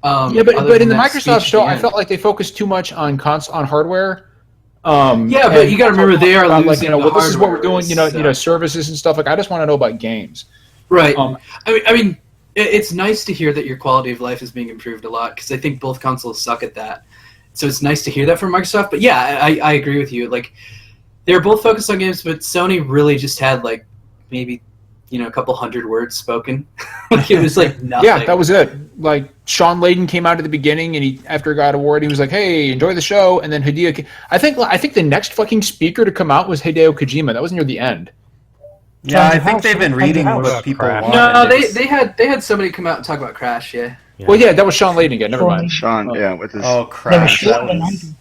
Yeah, but in the Microsoft show, I felt like they focused too much on hardware. Yeah, but you got to remember they are about, losing well, this is what we're hardware, doing. Services and stuff. Like I just want to know about games. Right. I mean, it's nice to hear that your quality of life is being improved a lot because I think both consoles suck at that. So it's nice to hear that from Microsoft. But yeah, I agree with you. Like they're both focused on games, but Sony really just had like maybe a couple hundred words spoken. Like it was like nothing. Yeah, that was it. Like Sean Layden came out at the beginning, and after God of War, he was like, "Hey, enjoy the show." And then Hideo, I think the next fucking speaker to come out was Hideo Kojima. That was near the end. Yeah, I think they've been reading what people want. No, they had somebody come out and talk about Crash. Yeah. Well, yeah, that was Sean Layden again. Never mind. Sean, yeah, with his Crash.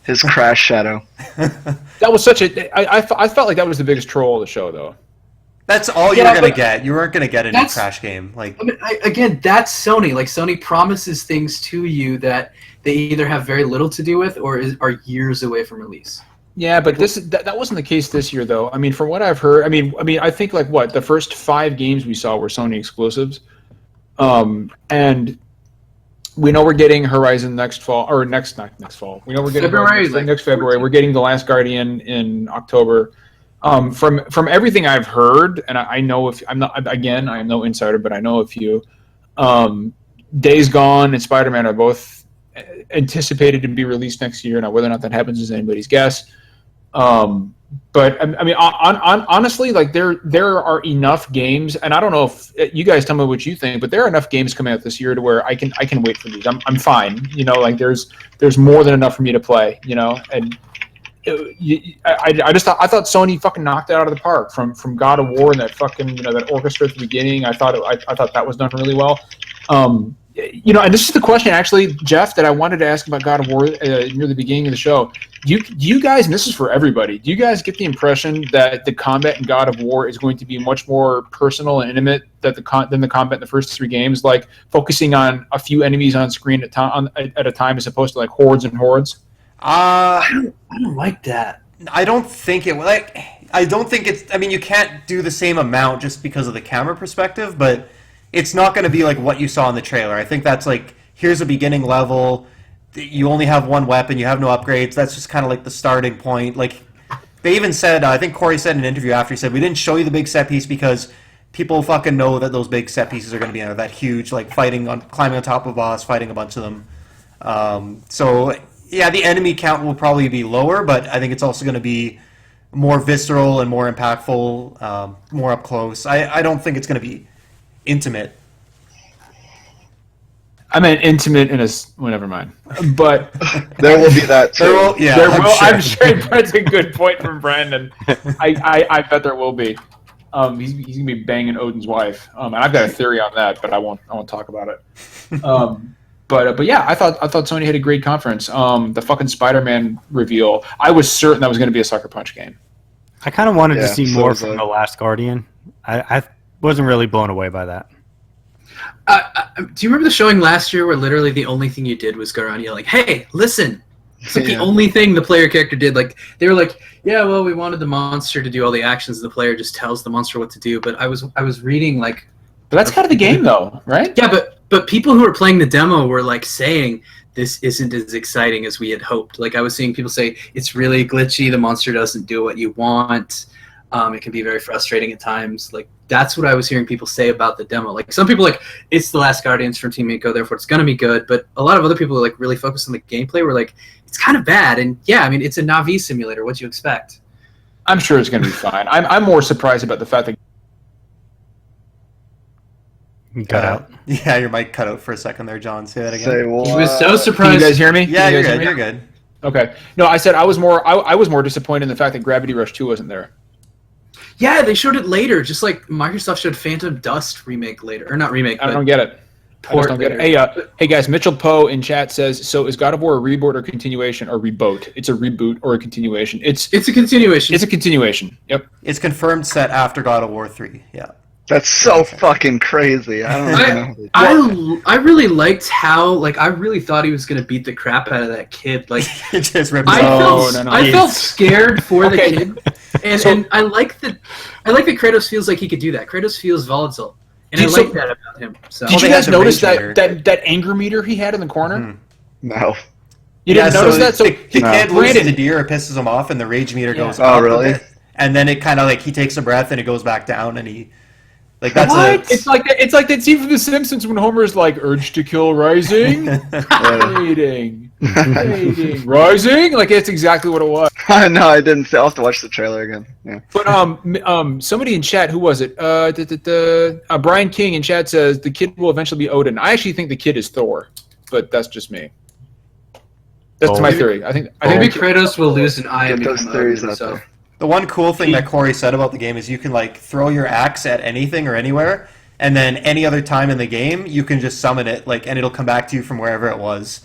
his Crash shadow. That was such a. I felt like that was the biggest troll of the show, though. That's all you were gonna get. You weren't gonna get a new Crash game. Like, I mean, again, that's Sony. Like Sony promises things to you that they either have very little to do with or are years away from release. Yeah, but that wasn't the case this year, though. I mean, from what I've heard, I mean, I think like the first 5 games we saw were Sony exclusives, and we know we're getting Horizon next fall, or not next fall. We know we're getting February, next February. We're getting The Last Guardian in October. From everything I've heard, and I know if I'm not, again, I am no insider, but I know a few. Days Gone and Spider-Man are both anticipated to be released next year. Now, whether or not that happens is anybody's guess. But I mean, honestly, like there are enough games, and I don't know if you guys tell me what you think, but there are enough games coming out this year to where I can wait for these. I'm fine. Like there's more than enough for me to play. And. I thought Sony fucking knocked it out of the park from God of War and that fucking that orchestra at the beginning. I thought that was done really well. And this is the question actually, Jeff, that I wanted to ask about God of War near the beginning of the show. Do you guys, and this is for everybody, do you guys get the impression that the combat in God of War is going to be much more personal and intimate than the combat in the first 3 games, like focusing on a few enemies on screen at a time as opposed to like hordes and hordes? I don't like that. I don't think it like. I don't think it's. I mean, you can't do the same amount just because of the camera perspective, but it's not going to be like what you saw in the trailer. I think that's like, here's a beginning level. You only have one weapon. You have no upgrades. That's just kind of like the starting point. Like they even said, I think Corey said in an interview after, he said, we didn't show you the big set piece because people fucking know that those big set pieces are going to be that huge, like climbing on top of a boss, fighting a bunch of them. So. Yeah, the enemy count will probably be lower, but I think it's also going to be more visceral and more impactful, more up close. I don't think it's going to be intimate. I meant intimate in a... Well, never mind. But... there will be that, too. I'm sure that's a good point from Brandon. I bet there will be. He's going to be banging Odin's wife. And I've got a theory on that, but I won't talk about it. But yeah, I thought Sony had a great conference. The fucking Spider-Man reveal, I was certain that was going to be a Sucker Punch game. I kind of wanted to see more from The Last Guardian. I wasn't really blown away by that. Do you remember the showing last year where literally the only thing you did was go around yelling, "Hey, listen!" It's like the only thing the player character did. Like they were like, "Yeah, well, we wanted the monster to do all the actions. The player just tells the monster what to do." But I was reading like. But that's kind of the game, though, right? Yeah, but people who were playing the demo were like saying this isn't as exciting as we had hoped. Like I was seeing people say it's really glitchy. The monster doesn't do what you want. It can be very frustrating at times. Like that's what I was hearing people say about the demo. Like some people like it's The Last Guardians from Team Mako, therefore it's gonna be good. But a lot of other people like really focused on the gameplay were like it's kind of bad. And yeah, I mean it's a Navi simulator. What'd you expect? I'm sure it's gonna be fine. I'm more surprised about the fact that. Cut out. Yeah, your mic cut out for a second there, John. Say that again. He was so surprised. Can you guys hear me? Yeah, you're good. You're good. Okay. No, I said I was more disappointed in the fact that Gravity Rush 2 wasn't there. Yeah, they showed it later, just like Microsoft showed Phantom Dust remake later, or not remake. I but don't get it. I just port don't get it. later. Hey guys, Mitchell Poe in chat says, so is God of War a reboot or continuation or reboot? It's a reboot or a continuation. It's a continuation. It's a continuation. Yep. It's confirmed set after God of War 3. Yeah. That's so fucking crazy. I don't know. I really liked how, like, I really thought he was gonna beat the crap out of that kid. Like, It just rips I off. felt I felt scared for the kid, and So- and I like that Kratos feels like he could do that. Kratos feels volatile, and I Did- like so- that about him. So Did they you had guys the notice rage that anger meter he had in the corner? Mhm. No. You didn't notice that? So the kid loses Brandon- the deer, it pisses him off, and the rage meter goes Oh, up a really? bit, and then it kind of like he takes a breath and it goes back down, and he like that's What? It's like that scene from The Simpsons when Homer's like, urge to kill rising, fading, rising. Like it's exactly what it was. No, I didn't. I'll have to watch the trailer again. Yeah. But somebody in chat, who was it? Brian King in chat says the kid will eventually be Odin. I actually think the kid is Thor, but that's just me. That's my theory. I think maybe Kratos will lose an eye and Get those become theories Odin out himself. there. The one cool thing that Corey said about the game is you can like throw your axe at anything or anywhere, and then any other time in the game you can just summon it, like, and it'll come back to you from wherever it was.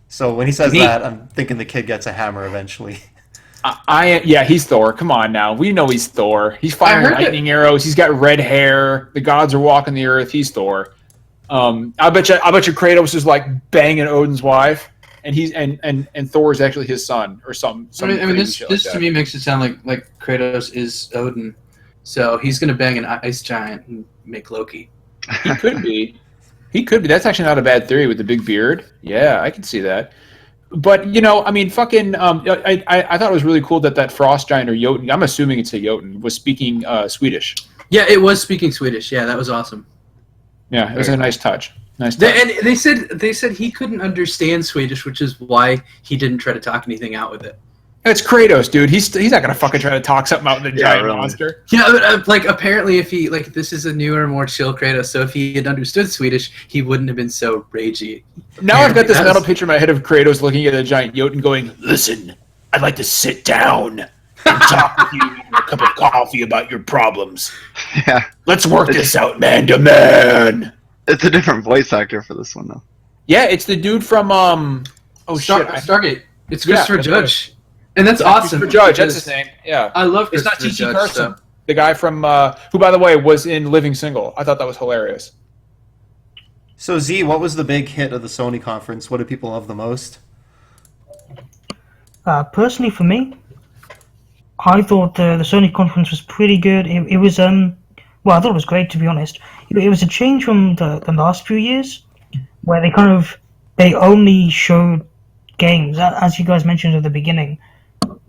So when he says that, I'm thinking the kid gets a hammer eventually. Yeah, he's Thor. Come on now, we know he's Thor. He's firing heard that- lightning arrows. He's got red hair. The gods are walking the earth. He's Thor. I bet you Kratos is like banging Odin's wife, and he's and Thor is actually his son or some. I mean, crazy this shit this like to that. me makes it sound like Kratos is Odin, so he's gonna bang an ice giant and make Loki. He could be. He could be. That's actually not a bad theory with the big beard. Yeah, I can see that. But I mean, fucking. I thought it was really cool that Frost giant or Jotun. I'm assuming it's a Jotun was speaking Swedish. Yeah, it was speaking Swedish. Yeah, that was awesome. Yeah, it was a nice touch. Nice touch. And they said he couldn't understand Swedish, which is why he didn't try to talk anything out with it. It's Kratos, dude. He's not gonna fucking try to talk something out with a giant monster. Yeah, but, like apparently, if he this is a newer, more chill Kratos, so if he had understood Swedish, he wouldn't have been so ragey. Now I've got this mental picture in my head of Kratos looking at a giant Jotun going, "Listen, I'd like to sit down and talk with you over a cup of coffee about your problems. Yeah. Let's work this out man to man." It's a different voice actor for this one, though. Yeah, it's the dude from Stargate. It's Yeah, Christopher that's Judge, and that's awesome. Christopher Judge, that's because his name. Yeah, I love it's not Christopher T.T. Judge. Carson, So. the guy from who, by the way, was in Living Single. I thought that was hilarious. So Z, what was the big hit of the Sony conference? What did people love the most? Personally, for me, I thought the Sony conference was pretty good. It was well, I thought it was great, to be honest. It was a change from the last few years, where they only showed games, as you guys mentioned at the beginning.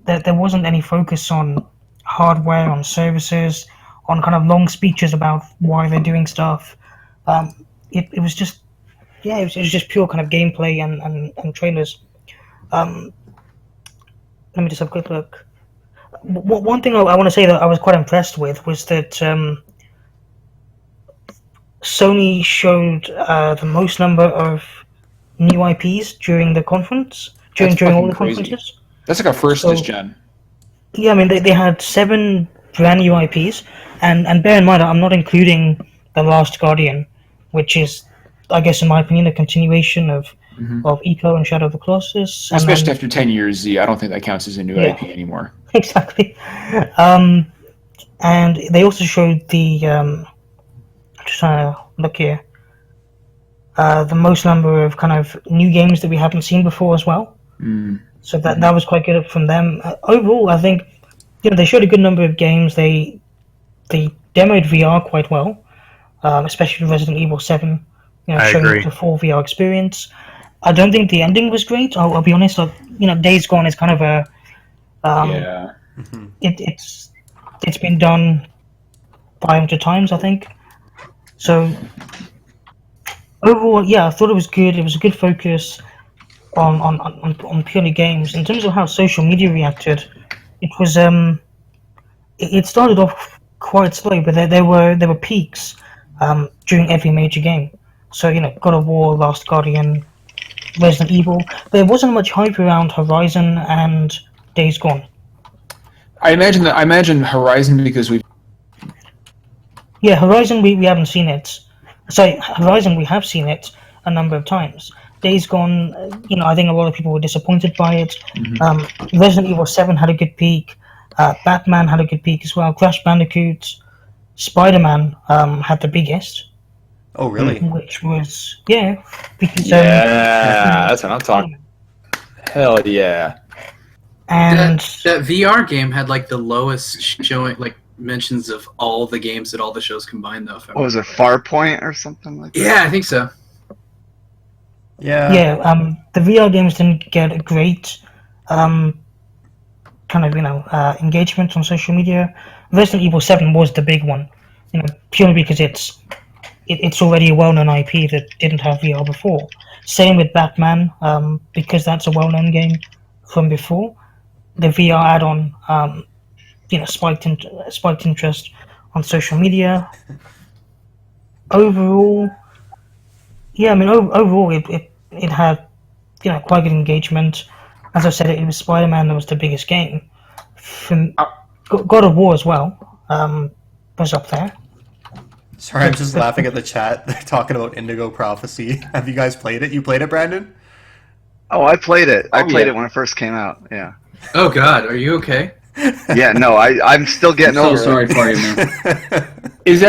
That there wasn't any focus on hardware, on services, on kind of long speeches about why they're doing stuff. It was just, yeah, it was just pure kind of gameplay and trailers. Let me just have a quick look. One thing I want to say that I was quite impressed with was that Sony showed the most number of new IPs during the conference, during all the crazy. conferences. That's like a first this gen. Yeah, I mean, they had 7 brand new IPs, and bear in mind, I'm not including The Last Guardian, which is, I guess, in my opinion, a continuation of Eco and Shadow of the Colossus. And Especially then- after 10 years, Z, I don't think that counts as a new Yeah. IP anymore. Exactly. And they also showed the, I'm just trying to look here, the most number of kind of new games that we haven't seen before as well. So that was quite good from them. Overall, I think they showed a good number of games. They demoed VR quite well, especially Resident Evil 7. I Showing agree. the full VR experience. I don't think the ending was great. I'll be honest. Days Gone is kind of a Yeah. it's been done 500 times, I think. So overall, yeah, I thought it was good. It was a good focus on purely games. In terms of how social media reacted, it was it started off quite slow, but there were peaks during every major game. So God of War, Last Guardian, Resident Evil. There wasn't much hype around Horizon and Days Gone. I imagine Horizon because we've Yeah, Horizon, we haven't seen it. Sorry, Horizon, we have seen it a number of times. Days Gone, I think a lot of people were disappointed by it. Resident Evil 7 had a good peak. Batman had a good peak as well. Crash Bandicoot, Spider-Man had the biggest, Oh, really? which was, yeah, because, Yeah, that's what I'm talking. Hell yeah. and That VR game had like the lowest showing, like mentions of all the games that all the shows combined, though. What was it, Farpoint or something like that? Yeah, I think so. Yeah. the VR games didn't get a great kind of engagement on social media. Resident Evil 7 was the big one, purely because it's already a well-known IP that didn't have VR before. Same with Batman, because that's a well-known game from before. The VR add-on, spiked interest on social media. Overall, yeah, I mean, overall, it had quite good engagement. As I said, it was Spider-Man that was the biggest game. God of War as well was up there. Sorry, I'm just laughing at the chat. They're talking about Indigo Prophecy. Have you guys played it? You played it, Brandon? Oh, I played it. I played yeah. it when it first came out. Yeah. Oh God, are you okay? Yeah. No, I'm still getting so over sorry it. for you, man. Is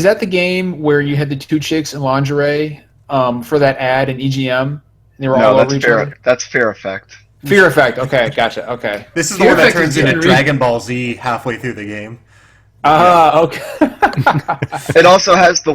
that the game where you had the two chicks in lingerie for that ad in EGM? And they were all No, over each other? that's Fear Effect. Fear Effect. Okay, gotcha. Okay. This is the Fear one that Effect is turns into getting Dragon Ball Z halfway through the game. Okay. It also has the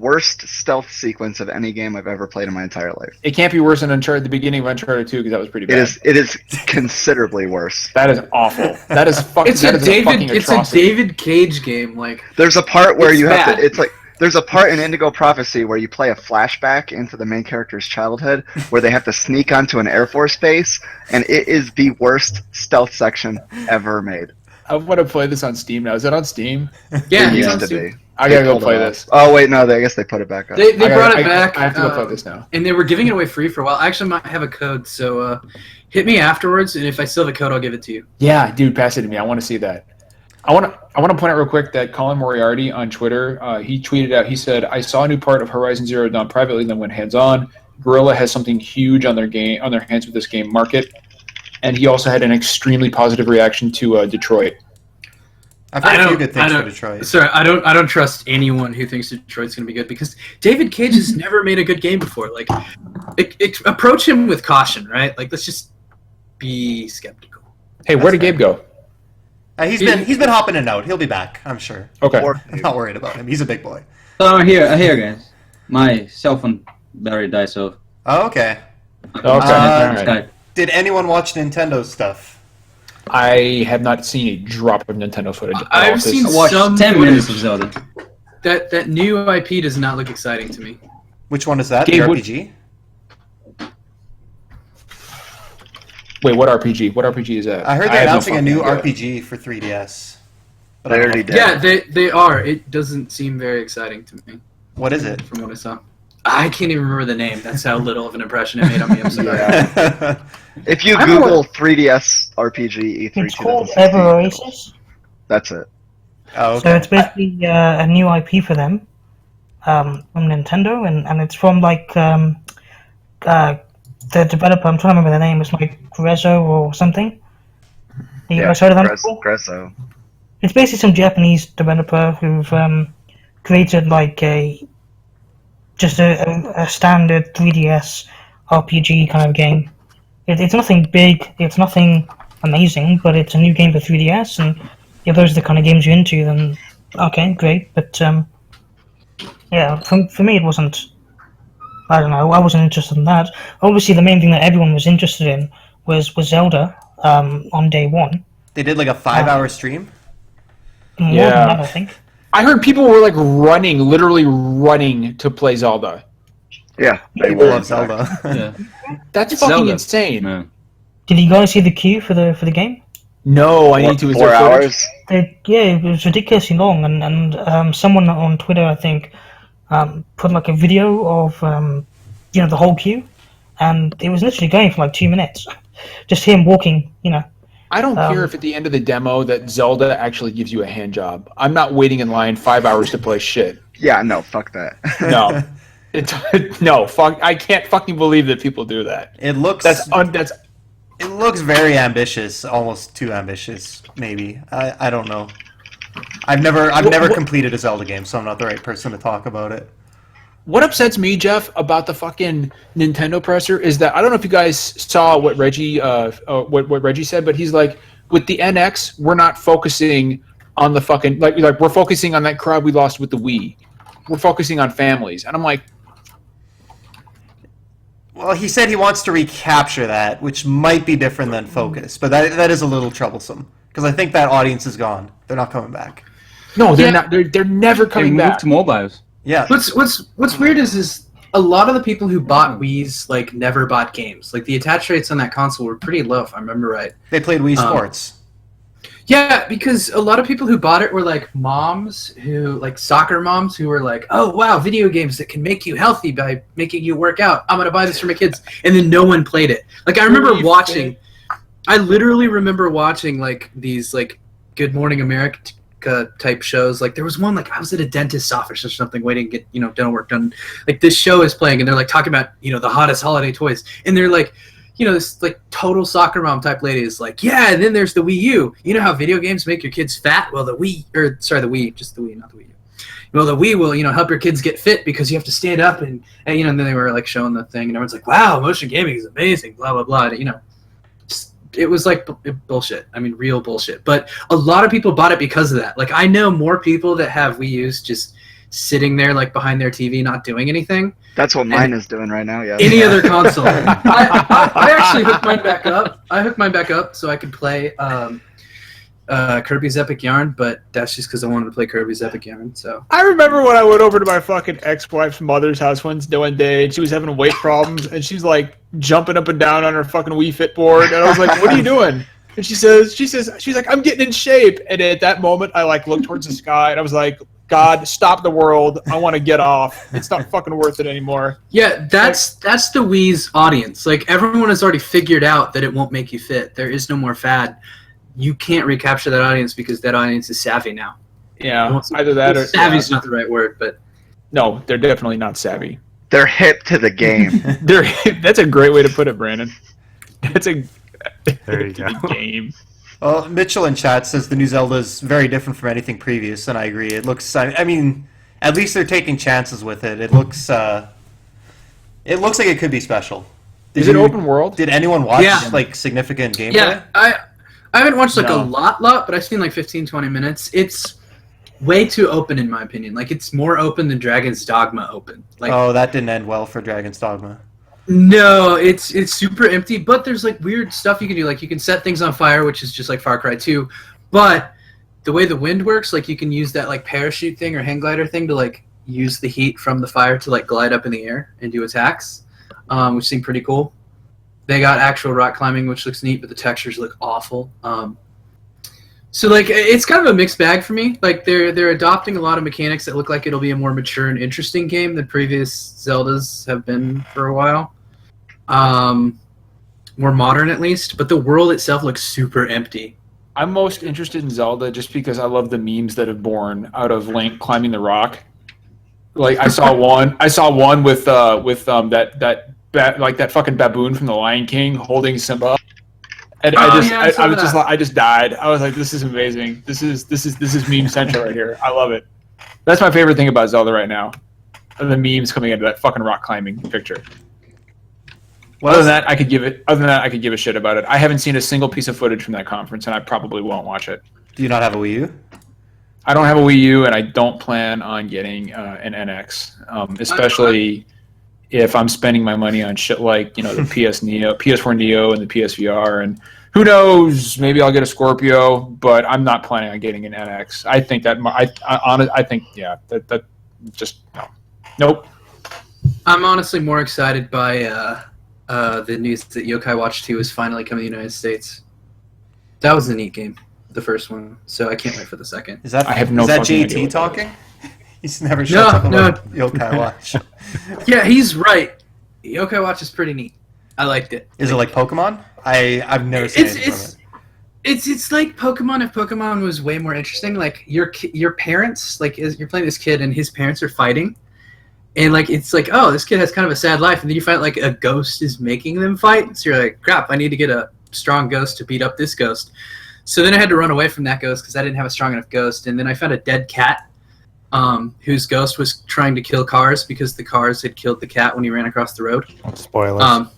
worst stealth sequence of any game I've ever played in my entire life. It can't be worse than Uncharted, the beginning of Uncharted 2, because that was pretty bad. It is considerably worse. That is awful. That is fucking. It's that a is a fucking David. It's a atrocity. David Cage game. Like There's a part where It's you have bad. to. It's like there's a part in Indigo Prophecy where you play a flashback into the main character's childhood, where they have to sneak onto an Air Force base, and it is the worst stealth section ever made. I want to play this on Steam now. Is it on Steam? yeah, It it's on used to Steam. be. I They gotta go pulled play it off. this. Oh wait, no, I guess they put it back up. They I brought gotta- it back. I have to go play this now. And they were giving it away free for a while. I actually might have a code, so hit me afterwards, and if I still have a code, I'll give it to you. Yeah, dude, pass it to me. I want to see that. I want to point out real quick that Colin Moriarty on Twitter, he tweeted out. He said, "I saw a new part of Horizon Zero Dawn privately, then went hands on. Guerrilla has something huge on their hands with this game market." And he also had an extremely positive reaction to Detroit. I've heard a few good things for Detroit. Sorry, I don't trust anyone who thinks Detroit's going to be good, because David Cage has never made a good game before. Like, approach him with caution, right? Like, let's just be skeptical. Hey, where did Gabe go? He's been hopping in and out. He'll be back, I'm sure. Okay. I'm not worried about him. He's a big boy. So I'm here, guys. My cell phone battery died, so. Oh, okay. Okay. All right. Skype. Did anyone watch Nintendo stuff? I have not seen a drop of Nintendo footage. at all. I've seen I watched some 10 minutes of footage. Zelda. That new IP does not look exciting to me. Which one is that? Gabe, the what- RPG? Wait, what RPG? What RPG is that? I heard have they're no announcing a fucking new idea. RPG for 3DS. But They I don't already know. did. Yeah, they are. It doesn't seem very exciting to me What is it? from what I saw. I can't even remember the name. That's how little of an impression it made on me. I'm sorry. Yeah. If you I don't know Google 3DS RPG E3 It's called 2016, Ever Oasis. that's it. Oh, So okay. it's basically a new IP for them from Nintendo, and it's from the developer. I'm trying to remember the name. It's like Grezzo or something. You guys heard of them before? Grezzo. It's basically some Japanese developer who've created like a standard 3DS RPG kind of game. It's nothing big. It's nothing amazing, but it's a new game for 3DS, and if those are the kind of games you're into, then okay, great. But yeah, for me, it wasn't. I don't know. I wasn't interested in that. Obviously, the main thing that everyone was interested in was Zelda on day one. They did like a 5-hour stream? More Yeah. than that, I think. I heard people were like literally running to play Zelda. Yeah, they People were. love Zelda. Yeah. That's It's fucking Zelda. insane. Man. Did you guys see the queue for the game? No, I need to. Is 4 there footage? hours. Yeah, it was ridiculously long, and someone on Twitter, I think, put like a video of the whole queue, and it was literally going for like 2 minutes, just him walking, I don't care if at the end of the demo that Zelda actually gives you a hand job. I'm not waiting in line 5 hours to play shit. Yeah, no, fuck that. No. No, fuck. I can't fucking believe that people do that. It looks That's it looks very ambitious, almost too ambitious, maybe. I don't know. I've never completed a Zelda game, so I'm not the right person to talk about it. What upsets me, Jeff, about the fucking Nintendo presser is that I don't know if you guys saw what Reggie what Reggie said, but he's like, with the NX, we're not focusing on the fucking like we're focusing on that crowd we lost with the Wii. We're focusing on families, and I'm like, well, he said he wants to recapture that, which might be different than focus, but that is a little troublesome because I think that audience is gone. They're not coming back. no, they're not. They're never coming They back. moved to mobiles. Yeah. What's weird is a lot of the people who bought Wii's like never bought games. Like the attach rates on that console were pretty low, if I remember right. They played Wii Sports. Yeah, because a lot of people who bought it were like moms who like soccer moms who were like, "Oh wow, video games that can make you healthy by making you work out. I'm gonna buy this for my kids," and then no one played it. Like I remember watching. I literally remember watching like these like Good Morning America type shows. Like there was one like I was at a dentist's office or something waiting to get dental work done. Like this show is playing and they're like talking about the hottest holiday toys and they're like this like total soccer mom type lady is like, yeah, and then there's the Wii U. You know how video games make your kids fat? Well, the Wii, not the Wii U. Well, the Wii will help your kids get fit because you have to stand up and then they were like showing the thing and everyone's like, wow, motion gaming is amazing, blah blah blah. It was like bullshit. I mean, real bullshit. But a lot of people bought it because of that. Like, I know more people that have Wii U's just sitting there, like, behind their TV, not doing anything. That's what mine is doing right now, yeah. Any other console. I actually hooked mine back up. I hooked mine back up so I could play Kirby's Epic Yarn, but that's just because I wanted to play Kirby's Epic Yarn, so. I remember when I went over to my fucking ex-wife's mother's house one day, and she was having weight problems, and she's like jumping up and down on her fucking Wii Fit board, and I was like, "What are you doing?" And she's like, "I'm getting in shape." And at that moment, I like looked towards the sky, and I was like, "God, stop the world! I want to get off. It's not fucking worth it anymore." Yeah, that's the Wii's audience. Like everyone has already figured out that it won't make you fit. There is no more fad. You can't recapture that audience because that audience is savvy now. Yeah, either that or savvy's not the right word, but no, they're definitely not savvy. They're hip to the game. That's a great way to put it, Brandon. There you go. Game. Well, Mitchell in chat says the new Zelda is very different from anything previous, and I agree. It looks, I mean, at least they're taking chances with it. It looks like it could be special. Is it open world? Did anyone watch like significant gameplay? Yeah, I haven't watched like a lot, but I've seen like 15, 20 minutes. It's way too open in my opinion. Like it's more open than Dragon's Dogma open. Like, oh, that didn't end well for Dragon's Dogma. No, it's super empty, but there's like weird stuff you can do. Like you can set things on fire, which is just like Far Cry 2. But the way the wind works, like you can use that like parachute thing or hang glider thing to like use the heat from the fire to like glide up in the air and do attacks, which seemed pretty cool. They got actual rock climbing, which looks neat, but the textures look awful. So like it's kind of a mixed bag for me. Like they're adopting a lot of mechanics that look like it'll be a more mature and interesting game than previous Zeldas have been for a while. More modern at least, but the world itself looks super empty. I'm most interested in Zelda just because I love the memes that have born out of Link climbing the rock. Like I saw one with that fucking baboon from The Lion King holding Simba, and I just died. I was like, this is amazing. This is meme central right here. I love it. That's my favorite thing about Zelda right now. The memes coming into that fucking rock climbing picture. Other than that, I could give a shit about it. I haven't seen a single piece of footage from that conference, and I probably won't watch it. Do you not have a Wii U? I don't have a Wii U, and I don't plan on getting an NX, especially if I'm spending my money on shit like the PS4 Neo, and the PSVR, and who knows, maybe I'll get a Scorpio, but I'm not planning on getting an NX. I think that that just no, nope. I'm honestly more excited by the news that Yokai Watch 2 is finally coming to the United States. That was a neat game, the first one, so I can't wait for the second. Is that I have no is that fucking JT idea what talking? He's never shut up about Yokai Watch. Yeah, he's right. Yokai Watch is pretty neat. I liked it. Is it like Pokemon? I've never seen anything from it. It's like Pokemon if Pokemon was way more interesting. Like your parents, like you're playing this kid and his parents are fighting, and like it's like, oh, this kid has kind of a sad life, and then you find like a ghost is making them fight. So you're like, crap, I need to get a strong ghost to beat up this ghost. So then I had to run away from that ghost because I didn't have a strong enough ghost, and then I found a dead cat, whose ghost was trying to kill cars because the cars had killed the cat when he ran across the road. Spoilers.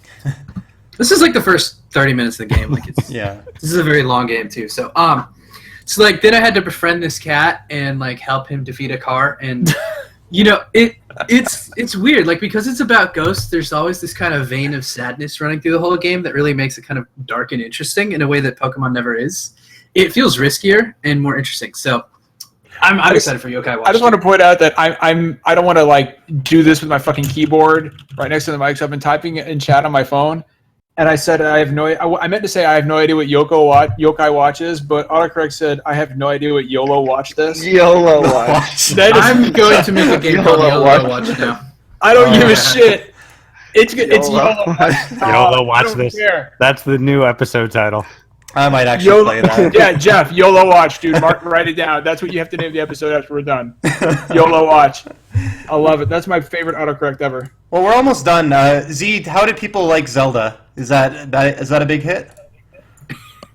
This is like the first 30 minutes of the game. Like it's Yeah. This is a very long game too. So so like then I had to befriend this cat and like help him defeat a car, and you know it's weird, like because it's about ghosts. There's always this kind of vein of sadness running through the whole game that really makes it kind of dark and interesting in a way that Pokemon never is. It feels riskier and more interesting. So I'm excited for Yokai Watch. I just want to point out that I don't want to like do this with my fucking keyboard right next to the mic. So I've been typing in chat on my phone, and I said I have no. I meant to say I have no idea what Yokai Watch is, but autocorrect said I have no idea what YOLO Watch this. YOLO Watch. That is, I'm going to make a game called YOLO YOLO Watch. Watch now. I don't give a shit. It's YOLO. YOLO Watch I don't this. care. That's the new episode title. I might actually play that. Yeah, Jeff, YOLO Watch, dude. Write it down. That's what you have to name the episode after we're done. YOLO Watch. I love it. That's my favorite autocorrect ever. Well, we're almost done. Z, how did people like Zelda? Is that a big hit?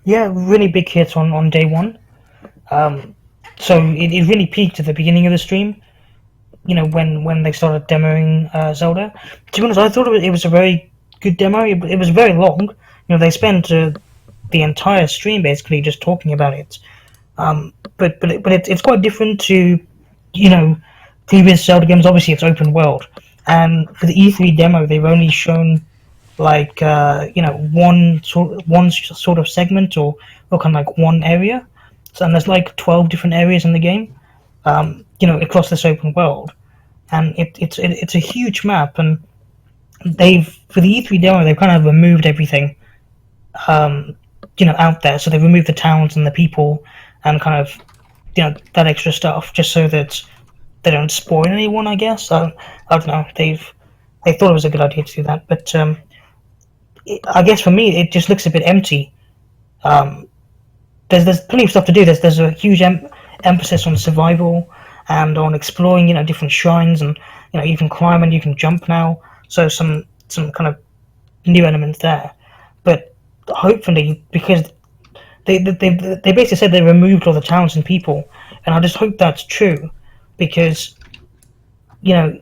Yeah, really big hit on day one. So it really peaked at the beginning of the stream. You know, when they started demoing Zelda. To be honest, I thought it was a very good demo. It was very long. You know, they spent the entire stream basically just talking about it. But it's quite different to, you know, previous Zelda games. Obviously, it's open world, and for the E3 demo, they've only shown like you know one sort of segment or kind of like one area. So and there's like 12 different areas in the game, you know, across this open world, and it's a huge map. And for the E3 demo they've kind of removed everything, you know, out there. So they've removed the towns and the people and kind of, you know, that extra stuff just so that they don't spoil anyone, I guess. I don't know. They thought it was a good idea to do that, but I guess for me it just looks a bit empty. There's plenty of stuff to do. There's a huge emphasis on survival and on exploring, you know, different shrines, and you know you can climb and you can jump now. So some kind of new elements there, but hopefully, because they basically said they removed all the towns and people, and I just hope that's true, because you know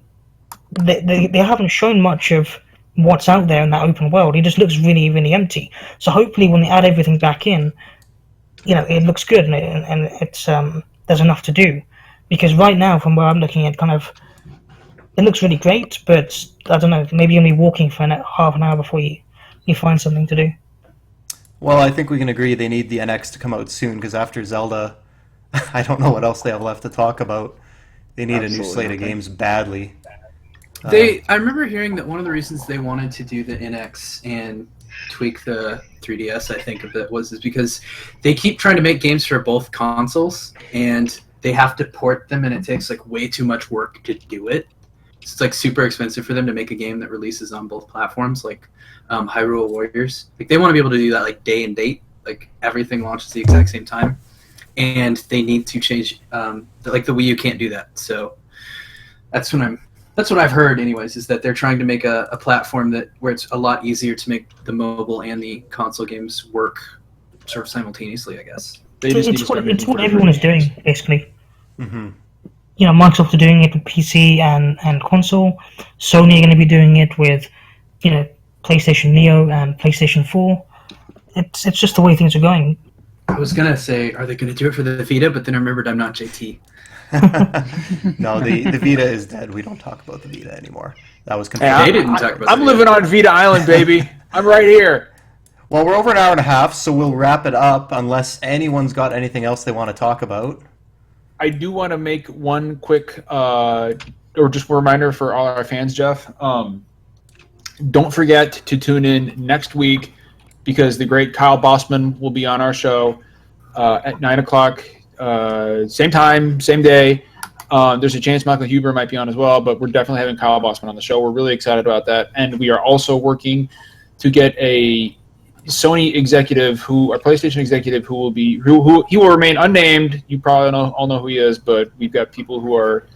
they haven't shown much of what's out there in that open world. It just looks really, really empty. So hopefully when they add everything back in, you know, it looks good, and it's there's enough to do, because right now from where I'm looking at, kind of it looks really great, but I don't know, maybe only walking for half an hour before you find something to do. Well, I think we can agree they need the NX to come out soon, because after Zelda, I don't know what else they have left to talk about. They need a new slate of games badly. I remember hearing that one of the reasons they wanted to do the NX and tweak the 3DS, I think, of it is because they keep trying to make games for both consoles, and they have to port them, and it takes like way too much work to do it. It's like super expensive for them to make a game that releases on both platforms, like Hyrule Warriors. Like they want to be able to do that like day and date, like everything launches the exact same time, and they need to change. Like the Wii U can't do that, so that's what I've heard, anyways, is that they're trying to make a platform where it's a lot easier to make the mobile and the console games work sort of simultaneously, I guess. It's what everyone is doing, basically. Mm-hmm. You know, Microsoft are doing it with PC and console. Sony are going to be doing it with, you know, PlayStation Neo and PlayStation 4. It's just the way things are going. I was going to say, are they going to do it for the Vita? But then I remembered I'm not JT. No, the Vita is dead. We don't talk about the Vita anymore. That was They didn't talk about I'm living on Vita Island, baby. I'm right here. Well, we're over an hour and a half, so we'll wrap it up unless anyone's got anything else they want to talk about. I do want to make one quick, or just a reminder for all our fans, Jeff. Don't forget to tune in next week, because the great Kyle Bossman will be on our show at 9 o'clock, same time, same day. There's a chance Michael Huber might be on as well, but we're definitely having Kyle Bossman on the show. We're really excited about that, and we are also working to get a Sony executive or PlayStation executive who he will remain unnamed. You probably all know who he is, but we've got people who are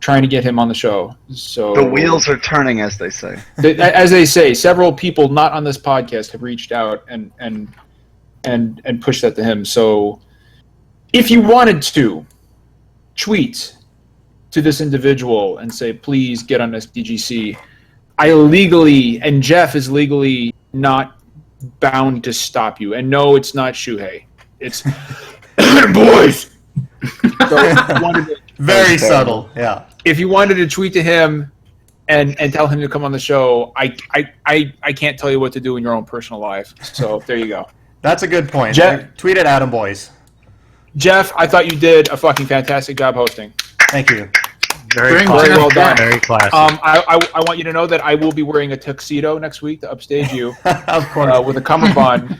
trying to get him on the show. So The wheels are turning, as they say. As they say, several people not on this podcast have reached out and pushed that to him. So if you wanted to tweet to this individual and say, please get on SDGC, I legally, and Jeff is legally not bound to stop you. And no, it's not Shuhei. It's boys. So Very subtle. Yeah. if you wanted to tweet to him and tell him to come on the show, I can't tell you what to do in your own personal life. So there you go. That's a good point. Jeff, Tweet at Adam Boys. Jeff, I thought you did a fucking fantastic job hosting. Thank you. Very well done. Very classy. I want you to know that I will be wearing a tuxedo next week to upstage you. Of course. With a cummerbund.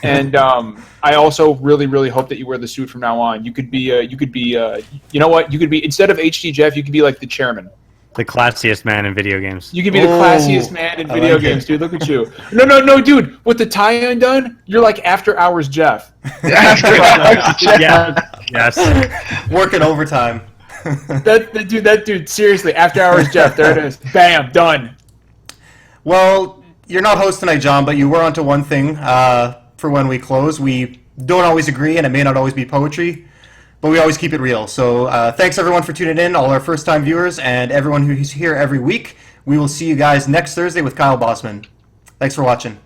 And I also really hope that you wear the suit from now on. You could be you know what? You could be, instead of HD Jeff, you could be like the chairman. The classiest man in video games. You could be the classiest man in video games, dude. Look at you. No, dude. With the tie undone, you're like After Hours Jeff. After Hours Jeff. Yeah. Yes. Working overtime. That dude, seriously, After Hours Jeff. There it is. Bam, done. Well, you're not host tonight, John, but you were onto one thing for when we close. We don't always agree, and it may not always be poetry, but we always keep it real. So thanks, everyone, for tuning in, all our first-time viewers, and everyone who's here every week. We will see you guys next Thursday with Kyle Bossman. Thanks for watching.